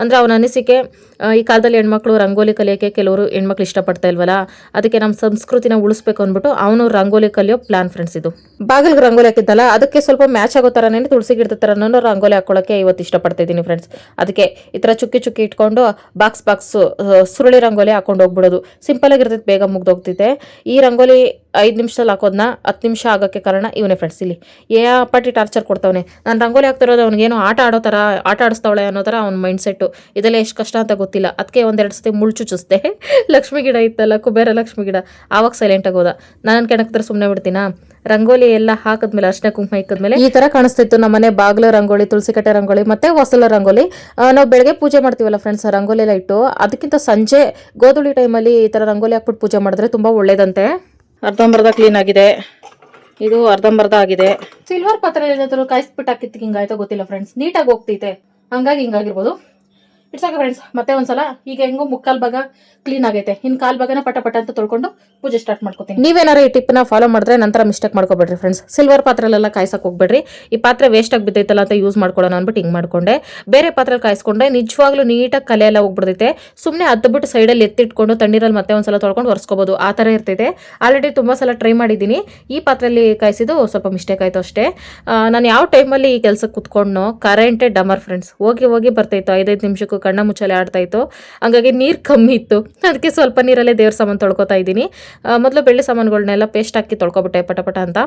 ಅಂದರೆ ಅವನ ಅನಿಸಿಕೆ, ಈ ಕಾಲದಲ್ಲಿ ಹೆಣ್ಮಕ್ಳು ರಂಗೋಲಿ ಕಲಿಯೋಕ್ಕೆ ಕೆಲವರು ಹೆಣ್ಮಕ್ಳು ಇಷ್ಟಪಡ್ತಾ ಇಲ್ವಲ್ಲ, ಅದಕ್ಕೆ ನಮ್ಮ ಸಂಸ್ಕೃತಿನ ಉಳಿಸ್ಬೇಕು ಅಂದ್ಬಿಟ್ಟು ಅವನು ರಂಗೋಲಿ ಕಲಿಯೋ ಪ್ಲಾನ್ ಫ್ರೆಂಡ್ಸ್. ಇದು ಬಾಗಿಲಿಗೆ ರಂಗೋಲಿ ಹಾಕಿದ್ದಲ್ಲ, ಅದಕ್ಕೆ ಸ್ವಲ್ಪ ಮ್ಯಾಚ್ ಆಗೋ ಥರನೇ ತುಳಸಿ ಗಿಡದ ಥರನೂ ರಂಗೋಲಿ ಹಾಕೊಳ್ಳೋಕ್ಕೆ ಇವತ್ತು ಇಷ್ಟಪಡ್ತಾ ಇದ್ದೀನಿ ಫ್ರೆಂಡ್ಸ್. ಅದಕ್ಕೆ ಈ ಥರ ಚುಕ್ಕಿ ಇಟ್ಕೊಂಡು ಬಾಕ್ಸ್ ಸುರುಳಿ ರಂಗೋಲಿ ಹಾಕೊಂಡು ಹೋಗ್ಬಿಡೋದು. ಸಿಂಪಲ್ ಆಗಿರ್ತೈತೆ, ಬೇಗ ಮುಗ್ದೋಗ್ತಿದೆ. ಈ ರಂಗೋಲಿ 5 ನಿಮಿಷದಲ್ಲಿ ಹಾಕೋದನ್ನ 10 ನಿಮಿಷ ಆಗೋಕ್ಕೆ ಕಾರಣ ಇವನೇ ಫ್ರೆಂಡ್ಸ್. ಇಲ್ಲಿ ಪಾಟಿ ಟಾರ್ಚರ್ ಕೊಡ್ತಾವನೆ. ನಾನು ರಂಗೋಲಿ ಹಾಕ್ತಿರೋದು ಅವ್ನಿಗೇನೋ ಆಟ ಆಡಿಸ್ತಾವಳೆ ಅನ್ನೋ ಥರ ಅವ್ನ ಮೈಂಡ್ ಸೆಟ್ಟು. ಇದೆಲ್ಲ ಎಷ್ಟು ಕಷ್ಟ ಅಂತ ಗೊತ್ತಿಲ್ಲ. ಅದಕ್ಕೆ 1-2 ಸತಿ ಮುಳ್ಚುಚ್ಚಿಸ್ದೆ. ಲಕ್ಷ್ಮಿ ಗಿಡ ಇತ್ತಲ್ಲ, ಕುಬೇರ ಲಕ್ಷ್ಮಿ ಗಿಡ, ಆವಾಗ ಸೈಲೆಂಟಾಗಿ ಹೋದ. ನಾನು ಕೆಣಕಿದ್ರೆ ಸುಮ್ಮನೆ ಬಿಡ್ತೀನಾ? ರಂಗೋಲಿ ಎಲ್ಲ ಹಾಕಿದ್ಮೇಲೆ, ಅರ್ಶಿನ ಕುಂಕುಮ ಇಕ್ಕಿದ್ಮೇಲೆ ಈ ಥರ ಕಾಣಿಸ್ತಿತ್ತು ನಮ್ಮನೆ ಬಾಗಿಲು ರಂಗೋಲಿ, ತುಳಸಿ ಕಟ್ಟೆ ರಂಗೋಲಿ ಮತ್ತೆ ಹೊಸಲ ರಂಗೋಲಿ. ನಾವು ಬೆಳಗ್ಗೆ ಪೂಜೆ ಮಾಡ್ತೀವಲ್ಲ ಫ್ರೆಂಡ್ಸ್, ರಂಗೋಲಿ ಎಲ್ಲ ಇಟ್ಟು, ಅದಕ್ಕಿಂತ ಸಂಜೆ ಗೋಧೂಳಿ ಟೈಮಲ್ಲಿ ಈ ಥರ ರಂಗೋಲಿ ಹಾಕ್ಬಿಟ್ಟು ಪೂಜೆ ಮಾಡಿದ್ರೆ ತುಂಬ ಒಳ್ಳೇದಂತೆ. ಅರ್ಧಂಬರ್ಧ ಕ್ಲೀನ್ ಆಗಿದೆ, ಇದು ಅರ್ಧಂಬರ್ಧ ಆಗಿದೆ. ಸಿಲ್ವರ್ ಪಾತ್ರೆ ಏನಾದರೂ ಕಾಯಿಸ್ಬಿಟ್ಟು ಹಾಕಿತ್ತು ಹಿಂಗಾಯ್ತೋ ಗೊತ್ತಿಲ್ಲ ಫ್ರೆಂಡ್ಸ್, ನೀಟಾಗಿ ಹೋಗ್ತೈತೆ. ಹಂಗಾಗಿ ಹಿಂಗಾಗಿರ್ಬೋದು. ಇಟ್ಸಾಕ ಫ್ರೆಂಡ್ಸ್. ಮತ್ತೆ ಒಂದ್ಸಲ ಈಗ ಹೆಂಗೋ ಮುಕ್ಕಾಲ್ ಭಾಗ ಕ್ಲೀನ್ ಆಗೈತೆ, ಇನ್ನು ಕಾಲ್ ಭಾಗನ ಪಟ ಅಂತ ತೊಳ್ಕೊಂಡು ಪೂಜೆ ಸ್ಟಾರ್ಟ್ ಮಾಡ್ಕೋತೀನಿ. ನೀವೇನಾರು ಈ ಟಿಪ್ನ ಫಾಲೋ ಮಾಡಿದ್ರೆ ನಂತರ ಮಿಸ್ಟೇಕ್ ಮಾಡ್ಕೋಬೇಡ್ರಿ ಫ್ರೆಂಡ್ಸ್. ಸಿಲ್ವರ್ ಪಾತ್ರೆಲೆಲ್ಲ ಕಾಯ್ಸಕ್ಕೆ ಹೋಗ್ಬೇಡ್ರಿ. ಈ ಪಾತ್ರೆ ವೇಸ್ಟ್ ಆಗಿ ಬಿದ್ದೈತಲ್ಲ ಅಂತ ಯೂಸ್ ಮಾಡ್ಕೊಳ್ಳೋಣ ಅಂದ್ಬಿಟ್ಟು ಹಿಂಗೆ ಮಾಡ್ಕೊಂಡೆ. ಬೇರೆ ಪಾತ್ರೆ ಕಾಯಿಸ್ಕೊಂಡೆ, ನಿಜವಾಗ್ಲೂ ನೀಟಾಗಿ ಕಲೆ ಎಲ್ಲ ಹೋಗ್ಬಿಡ್ತೈತೆ. ಸುಮ್ಮನೆ ಅದ್ಬಿಟ್ಟು ಸೈಡಲ್ಲಿ ಎತ್ತಿಟ್ಕೊಂಡು ತಣ್ಣೀರಲ್ಲಿ ಮತ್ತೆ ಒಂದ್ಸಲ ತೊಳ್ಕೊಂಡು ಒರೆಸ್ಕೋಬೋದು, ಆ ಥರ ಇರ್ತೈತೆ. ಆಲ್ರೆಡಿ ತುಂಬ ಸಲ ಟ್ರೈ ಮಾಡಿದ್ದೀನಿ. ಈ ಪಾತ್ರೆಯಲ್ಲಿ ಕಾಯಿಸಿದ್ದು ಸ್ವಲ್ಪ ಮಿಸ್ಟೇಕ್ ಆಯಿತು ಅಷ್ಟೇ. ನಾನು ಯಾವ ಟೈಮಲ್ಲಿ ಈ ಕೆಲಸಕ್ಕೆ ಕುತ್ಕೊಂಡು ಕರೆಂಟೇ ಡಮರ್ ಫ್ರೆಂಡ್ಸ್, ಹೋಗಿ ಬರ್ತೈತೋ 5 ನಿಮಿಷಕ್ಕೂ ಕಣ್ಣ ಮುಚ್ಚಲೆ ಆಡ್ತಾ ಇತ್ತು. ಹಂಗಾಗಿ ನೀರು ಕಮ್ಮಿ ಇತ್ತು, ಅದಕ್ಕೆ ಸ್ವಲ್ಪ ನೀರಲ್ಲೇ ದೇವ್ರ ಸಾಮಾನು ತೊಳ್ಕೊತಾ ಇದ್ದೀನಿ. ಮೊದಲು ಬೆಳ್ಳಿ ಸಾಮಾನುಗಳನ್ನೆಲ್ಲ ಪೇಸ್ಟ್ ಹಾಕಿ ತೊಳ್ಕೊಬಿಟ್ಟೆ ಪಟ ಅಂತ.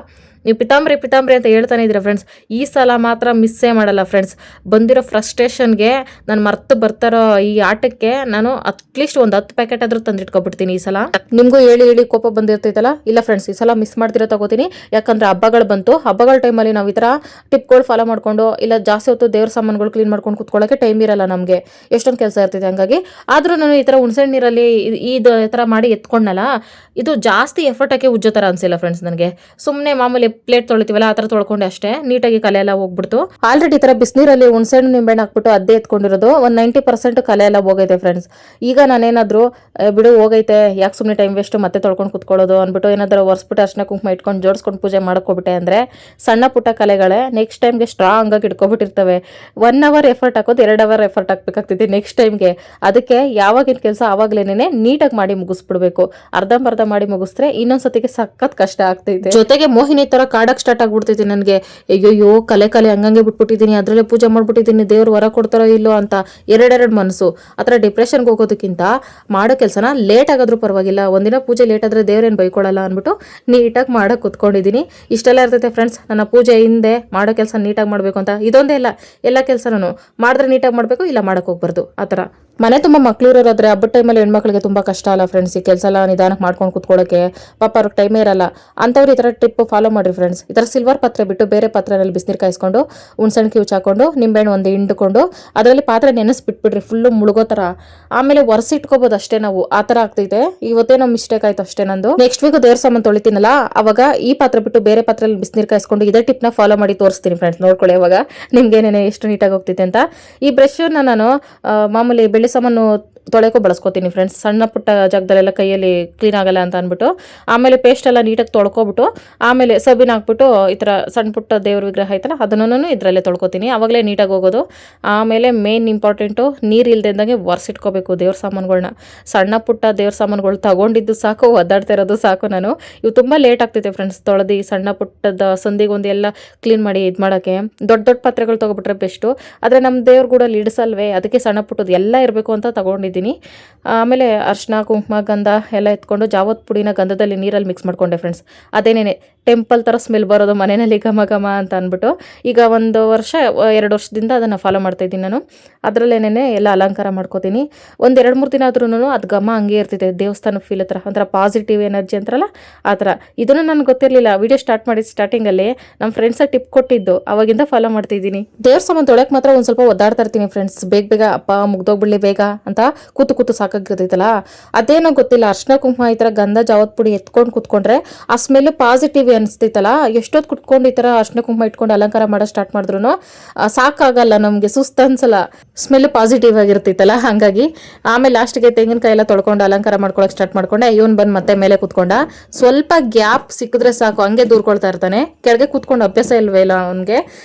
ನೀವು ಪಿತಾಂಬ್ರಿ ಅಂತ ಹೇಳ್ತಾನೆ ಇದ್ದೀರಾ ಫ್ರೆಂಡ್ಸ್. ಈ ಸಲ ಮಾತ್ರ ಮಿಸ್ಸೇ ಮಾಡಲ್ಲ ಫ್ರೆಂಡ್ಸ್. ಬಂದಿರೋ ಫ್ರಸ್ಟ್ರೇಷನ್ಗೆ ನಾನು ಮರ್ತು ಬರ್ತಾರೋ ಈ ಆಟಕ್ಕೆ ನಾನು ಅಟ್ಲೀಸ್ಟ್ ಒಂದು 10 ಪ್ಯಾಕೆಟ್ ಆದ್ರೂ ತಂದಿಟ್ಕೊಬಿಡ್ತೀನಿ ಈ ಸಲ. ನಿಮಗೂ ಹೇಳಿ ಕೋಪ ಬಂದಿರ್ತೈತಲ್ಲ, ಇಲ್ಲ ಫ್ರೆಂಡ್ಸ್ ಈ ಸಲ ಮಿಸ್ ಮಾಡ್ತಿರೋ ತಗೋತೀನಿ. ಯಾಕಂದ್ರೆ ಹಬ್ಬಗಳು ಬಂತು, ಹಬ್ಬಗಳ ಟೈಮಲ್ಲಿ ನಾವು ಈ ಥರ ಟಿಪ್ಗಳು ಫಾಲೋ ಮಾಡ್ಕೊಂಡು ಇಲ್ಲ ಜಾಸ್ತಿ ಹೊತ್ತು ದೇವ್ರ ಸಾಮಾನುಗಳು ಕ್ಲೀನ್ ಮಾಡ್ಕೊಂಡು ಕುತ್ಕೊಳ್ಳೋಕೆ ಟೈಮ್ ಇರಲ್ಲ ನಮಗೆ, ಎಷ್ಟೊಂದು ಕೆಲಸ ಇರ್ತಿದೆ. ಹಂಗಾಗಿ ಆದರೂ ನಾನು ಈ ಥರ ಹುಣಸೆ ನೀರಲ್ಲಿ ಇದು ಈ ಥರ ಮಾಡಿ ಎತ್ಕೊಂಡಲ್ಲ, ಇದು ಜಾಸ್ತಿ ಎಫರ್ಟ್ ಹಾಕಿ ಉಜ್ಜೋ ಥರ ಅನ್ಸಿಲ್ಲ ಫ್ರೆಂಡ್ಸ್ ನನಗೆ. ಸುಮ್ಮನೆ ಮಾಮೂಲಿ ಪ್ಲೇಟ್ ತೊಳಿತೀವಲ್ಲ ಆ ಥರ ತೊಳ್ಕೊಂಡೆ ಅಷ್ಟೇ, ನೀಟಾಗಿ ಕಲೆ ಎಲ್ಲ ಹೋಗ್ಬಿಡ್ತು. ಆಲ್ರೆಡಿ ಈ ಥರ ಬಿಸಿನೀರಲ್ಲಿ ಹುಣಸೆಹಣ್ಣು ನಿಂಬೆಹಣ್ಣು ಹಾಕ್ಬಿಟ್ಟು ಅದ್ದೇ ಎತ್ಕೊಂಡಿರೋದು ಒಂದು 90% ಕಲೆ ಎಲ್ಲ ಹೋಗೈತೆ ಫ್ರೆಂಡ್ಸ್. ಈಗ ನಾನೇನಾದರೂ ಬಿಡು ಹೋಗೈತೆ ಯಾಕೆ ಸುಮ್ಮನೆ ಟೈಮ್ ವೇಸ್ಟು ಮತ್ತೆ ತೊಳ್ಕೊಂಡು ಕುತ್ಕೊಳ್ಳೋದು ಅಂದ್ಬಿಟ್ಟು ಏನಾದರೂ ಒರೆಸ್ಬಿಟ್ಟು ಅರ್ಶಿನ ಕುಂಕುಮ ಇಟ್ಕೊಂಡು ಜೋಡಿಸ್ಕೊಂಡು ಪೂಜೆ ಮಾಡ್ಕೊಬಿಟ್ಟೆ ಅಂದರೆ ಸಣ್ಣ ಪುಟ್ಟ ಕಲೆಗಳೇ ನೆಕ್ಸ್ಟ್ ಟೈಮ್ಗೆ ಸ್ಟ್ರಾಂಗ್ ಆಗಿ ಇಟ್ಕೊಬಿಟ್ಟಿರ್ತವೆ. 1 ಅವರ್ ಎಫರ್ಟ್ ಹಾಕೋದು 2 ಅವರ್ ಎಫರ್ಟ್ ಹಾಕ್ಬೇಕಾಗ್ತೈತಿ ನೆಕ್ಸ್ಟ್ ಟೈಮ್ಗೆ. ಅದಕ್ಕೆ ಯಾವಾಗಿನ ಕೆಲಸ ಆವಾಗಲೇನೆ ನೀಟಾಗಿ ಮಾಡಿ ಮುಗಿಸ್ಬಿಡ್ಬೇಕು. ಅರ್ಧಂಬರ್ಧ ಮಾಡಿ ಮುಗಿಸ್ರೆ ಇನ್ನೊಂದ್ಸತಿಗೆ ಸಖತ್ ಕಷ್ಟ ಆಗ್ತೈತೆ. ಜೊತೆಗೆ ಮೋಹಿನಿ ತರ ಕಾಡಕ್ ಸ್ಟಾರ್ಟ್ ಆಗ್ಬಿಡ್ತೈತಿ ನನಗೆ. ಅಯ್ಯೋ ಕಲೆ ಹಂಗಂಗೆ ಬಿಟ್ಬಿಟ್ಟಿದ್ದೀನಿ, ಅದ್ರಲ್ಲೇ ಪೂಜೆ ಮಾಡ್ಬಿಟ್ಟಿದ್ದೀನಿ, ದೇವ್ರು ವರ ಕೊಡ್ತಾರೋ ಇಲ್ಲೋ ಅಂತ ಎರಡೆರಡು ಮನಸ್ಸು. ಆ ಥರ ಡಿಪ್ರೆಷನ್ಗೆ ಹೋಗೋದಕ್ಕಿಂತ ಮಾಡೋ ಕೆಲಸನ ಲೇಟ್ ಆಗಾದ್ರೂ ಪರವಾಗಿಲ್ಲ, ಒಂದಿನ ಪೂಜೆ ಲೇಟ್ ಆದ್ರೆ ದೇವ್ರೇನು ಬೈಕೊಳ್ಳಲ್ಲ ಅಂದ್ಬಿಟ್ಟು ನೀಟಾಗಿ ಮಾಡಕ್ ಕುತ್ಕೊಂಡಿದ್ದೀನಿ. ಇಷ್ಟೆಲ್ಲ ಇರ್ತೈತೆ ಫ್ರೆಂಡ್ಸ್ ನನ್ನ ಪೂಜೆ ಹಿಂದೆ ಮಾಡೋ ಕೆಲಸ ನೀಟಾಗಿ ಮಾಡಬೇಕು ಅಂತ. ಇದೊಂದೇ ಇಲ್ಲ, ಎಲ್ಲ ಕೆಲಸನೂ ಮಾಡಿದ್ರೆ ನೀಟಾಗಿ ಮಾಡಬೇಕು, ಇಲ್ಲ ಮಾಡಕ್ಕೆ ಹೋಗ್ಬಾರ್ದು ಆ ಥರ. ಮನೆ ತುಂಬ ಮಕ್ಳು ಇರೋರಾದ್ರೆ ಹಬ್ಬದ ಟೈಮಲ್ಲಿ ಹೆಣ್ಮಕ್ಳಿಗೆ ತುಂಬ ಕಷ್ಟ ಅಲ್ಲ ಫ್ರೆಂಡ್ಸ್. ಈ ಕೆಲಸ ಎಲ್ಲ ನಿಧಾನಕ್ಕೆ ಮಾಡ್ಕೊಂಡು ಕುತ್ಕೊಳ್ಳೋಕ್ಕೆ ಪಾಪ ಅವ್ರಿಗೆ ಟೈಮೇ ಇರಲ್ಲ. ಅಂಥವ್ರು ಈ ಥರ ಟಿಪ್ ಫಾಲೋ ಮಾಡಿರಿ ಫ್ರೆಂಡ್ಸ್. ಈ ಥರ ಸಿಲ್ವರ್ ಪಾತ್ರೆ ಬಿಟ್ಟು ಬೇರೆ ಪಾತ್ರೆಯಲ್ಲಿ ಬಿಸಿನೀರು ಕಾಯಿಸ್ಕೊಂಡು ಹುಣ್ಸೆಹಣ್ಣು ಕಿವುಚ್ ಹಾಕೊಂಡು ನಿಂಬೆಹಣ್ಣು ಒಂದು ಹಿಂಡ್ಕೊಂಡು ಅದರಲ್ಲಿ ಪಾತ್ರೆ ನೆನೆಸ್ಬಿಟ್ಬಿಡ್ರಿ ಫುಲ್ಲು ಮುಳುಗೋ ಥರ. ಆಮೇಲೆ ಒರೆಸಿಟ್ಕೋಬೋದು ಅಷ್ಟೇ ನಾವು. ಆ ಥರ ಆಗ್ತೈತೆ. ಇವತ್ತೇ ನಾವು ಮಿಸ್ಟೇಕ್ ಆಯ್ತು ಅಷ್ಟೇ ನಂದು. ನೆಕ್ಸ್ಟ್ ವೀಕ್ ದೇವ್ರ ಸಾಮಾನು ತೊಳಿತೀನಲ್ಲ ಅವಾಗ ಈ ಪಾತ್ರೆ ಬಿಟ್ಟು ಬೇರೆ ಪಾತ್ರೆಯಲ್ಲಿ ಬಿಸಿನೀರು ಕಾಯಿಸ್ಕೊಂಡು ಇದೇ ಟಿಪ್ನ ಫಾಲೋ ಮಾಡಿ ತೋರಿಸ್ತೀನಿ ಫ್ರೆಂಡ್ಸ್. ನೋಡ್ಕೊಳ್ಳಿ ಅವಾಗ ನಿಮ್ಗೇನೇನೆ ಎಷ್ಟು ನೀಟಾಗಿ ಹೋಗ್ತೈತೆ ಅಂತ. ಈ ಬ್ರಷನ್ನ ನಾನು ಮಾಮೂಲಿ ಬೆಳ್ಳಿ ಸಾಮಾನು ತೊಳೆಕೋ ಬಳಸ್ಕೊತೀನಿ ಫ್ರೆಂಡ್ಸ್. ಸಣ್ಣ ಪುಟ್ಟ ಜಾಗದಲ್ಲೆಲ್ಲ ಕೈಯಲ್ಲಿ ಕ್ಲೀನ್ ಆಗಲ್ಲ ಅಂತ ಅಂದ್ಬಿಟ್ಟು ಆಮೇಲೆ ಪೇಸ್ಟ್ ಎಲ್ಲ ನೀಟಾಗಿ ತೊಳ್ಕೊಬಿಟ್ಟು ಆಮೇಲೆ ಸಬಿನ ಹಾಕ್ಬಿಟ್ಟು ಈ ಥರ ಸಣ್ಣ ಪುಟ್ಟ ದೇವ್ರ ವಿಗ್ರಹ ಐತಲ್ಲ ಅದನ್ನು ಇದರಲ್ಲೇ ತೊಳ್ಕೊತೀನಿ, ಆವಾಗಲೇ ನೀಟಾಗಿ ಹೋಗೋದು. ಆಮೇಲೆ ಮೇನ್ ಇಂಪಾರ್ಟೆಂಟು ನೀರು ಇಲ್ದಂಗೆ ಒರೆಸಿಟ್ಕೋಬೇಕು ದೇವ್ರ ಸಾಮಾನುಗಳನ್ನ. ಸಣ್ಣ ಪುಟ್ಟ ದೇವ್ರ ಸಾಮಾನುಗಳು ತಗೊಂಡಿದ್ದು ಸಾಕು, ಒದ್ದಾಡ್ತಾ ಇರೋದು ಸಾಕು ನಾನು. ಇವು ತುಂಬ ಲೇಟ್ ಆಗ್ತೈತೆ ಫ್ರೆಂಡ್ಸ್ ತೊಳೆದು ಸಣ್ಣ ಪುಟ್ಟದ ಸಂದಿಗೊಂದು ಎಲ್ಲ ಕ್ಲೀನ್ ಮಾಡಿ ಇದು ಮಾಡೋಕ್ಕೆ. ದೊಡ್ಡ ಪಾತ್ರೆಗಳು ತೊಗೊಬಿಟ್ರೆ ಬೆಸ್ಟು. ಆದರೆ ನಮ್ಮ ದೇವ್ರ ಗೂಡಲ್ಲಿ ಇಡಿಸಲ್ವೇ, ಅದಕ್ಕೆ ಸಣ್ಣ ಪುಟ್ಟದ್ದು ಎಲ್ಲ ಇರಬೇಕು ಅಂತ ತಗೊಂಡಿದ್ದೀನಿ. ಆಮೇಲೆ ಅರ್ಶಿನ ಕುಂಕುಮ ಗಂಧ ಎಲ್ಲ ಎತ್ಕೊಂಡು ಜಾವತ್ ಪುಡಿನ ಗಂಧದಲ್ಲಿ ನೀರಲ್ಲಿ ಮಿಕ್ಸ್ ಮಾಡ್ಕೊಂಡೆ ಫ್ರೆಂಡ್ಸ್. ಅದೇನೇನೆ ಟೆಂಪಲ್ ಥರ ಸ್ಮೆಲ್ ಬರೋದು ಮನೆಯಲ್ಲಿ ಘಮ ಅಂತ ಅಂದ್ಬಿಟ್ಟು ಈಗ 1 ವರ್ಷ 2 ವರ್ಷದಿಂದ ಅದನ್ನು ಫಾಲೋ ಮಾಡ್ತಾಯಿದ್ದೀನಿ ನಾನು. ಅದರಲ್ಲೇನೇ ಎಲ್ಲ ಅಲಂಕಾರ ಮಾಡ್ಕೋತೀನಿ. 1-2-3 ದಿನ ಆದ್ರೂ ಅದು ಘಮ ಹಂಗೆ ಇರ್ತಿದೆ, ದೇವಸ್ಥಾನ ಫೀಲ್ ಹತ್ರ ಒಂಥರ ಪಾಸಿಟಿವ್ ಎನರ್ಜಿ ಅಂತಾರಲ್ಲ ಆ ಥರ. ಇದನ್ನು ನನಗೆ ಗೊತ್ತಿರಲಿಲ್ಲ. ವಿಡಿಯೋ ಸ್ಟಾರ್ಟ್ ಮಾಡಿದ ಸ್ಟಾರ್ಟಿಂಗಲ್ಲಿ ನಮ್ಮ ಫ್ರೆಂಡ್ಸ ಟಿಪ್ ಕೊಟ್ಟಿದ್ದು, ಅವಾಗಿಂದ ಫಾಲೋ ಮಾಡ್ತಿದ್ದೀನಿ. ದೇವ್ರ ಸಾಮಾನು ತೊಳೆಯಕ್ಕೆ ಮಾತ್ರ ಒಂದು ಸ್ವಲ್ಪ ಒದ್ದಾಡ್ತಾ ಇರ್ತೀನಿ ಫ್ರೆಂಡ್ಸ್. ಬೇಗ ಅಪ್ಪ ಮುಗ್ದೋಗ್ಬಿಡ್ಲಿ ಬೇಗ ಅಂತ ಕೂತು ಸಾಕಾಗಿರ್ತೈತಲ್ಲ. ಅದೇನೋ ಗೊತ್ತಿಲ್ಲ, ಅರ್ಶಿನ ಕುಂಕುಮ ಈ ಥರ ಗಂಧ ಜಾವತ್ ಪುಡಿ ಎತ್ಕೊಂಡು ಕುತ್ಕೊಂಡ್ರೆ ಆ ಸ್ಮೆಲ್ ಪಾಸಿಟಿವ್ ಅನಿಸ್ತೈತಲ್ಲ. ಎಷ್ಟೊತ್ತು ಕುತ್ಕೊಂಡು ಈ ಥರ ಅರ್ಶಿನ ಕುಂಕುಮ ಇಟ್ಕೊಂಡು ಅಲಂಕಾರ ಮಾಡೋ ಸ್ಟಾರ್ಟ್ ಮಾಡಿದ್ರು ಸಾಕಾಗಲ್ಲ ನಮಗೆ, ಸುಸ್ತು ಅನ್ಸಲ್ಲ, ಸ್ಮೆಲ್ ಪಾಸಿಟಿವ್ ಆಗಿರ್ತೈತಲ್ಲ. ಹಾಗಾಗಿ ಆಮೇಲೆ ಲಾಸ್ಟಿಗೆ ತೆಂಗಿನಕಾಯಿ ಎಲ್ಲ ತೊಳ್ಕೊಂಡು ಅಲಂಕಾರ ಮಾಡ್ಕೊಳಕ್ಕೆ ಸ್ಟಾರ್ಟ್ ಮಾಡ್ಕೊಂಡೆ. ಇವನು ಬಂದು ಮತ್ತೆ ಮೇಲೆ ಕುತ್ಕೊಂಡ. ಸ್ವಲ್ಪ ಗ್ಯಾಪ್ ಸಿಕ್ಕಿದ್ರೆ ಸಾಕು, ಹಂಗೆ ದೂರ್ಕೊಳ್ತಾ ಇರ್ತಾನೆ. ಕೆಳಗೆ ಕುತ್ಕೊಂಡು ಅಭ್ಯಾಸ ಇಲ್ವೇ ಇಲ್ಲ ಅವನಿಗೆ.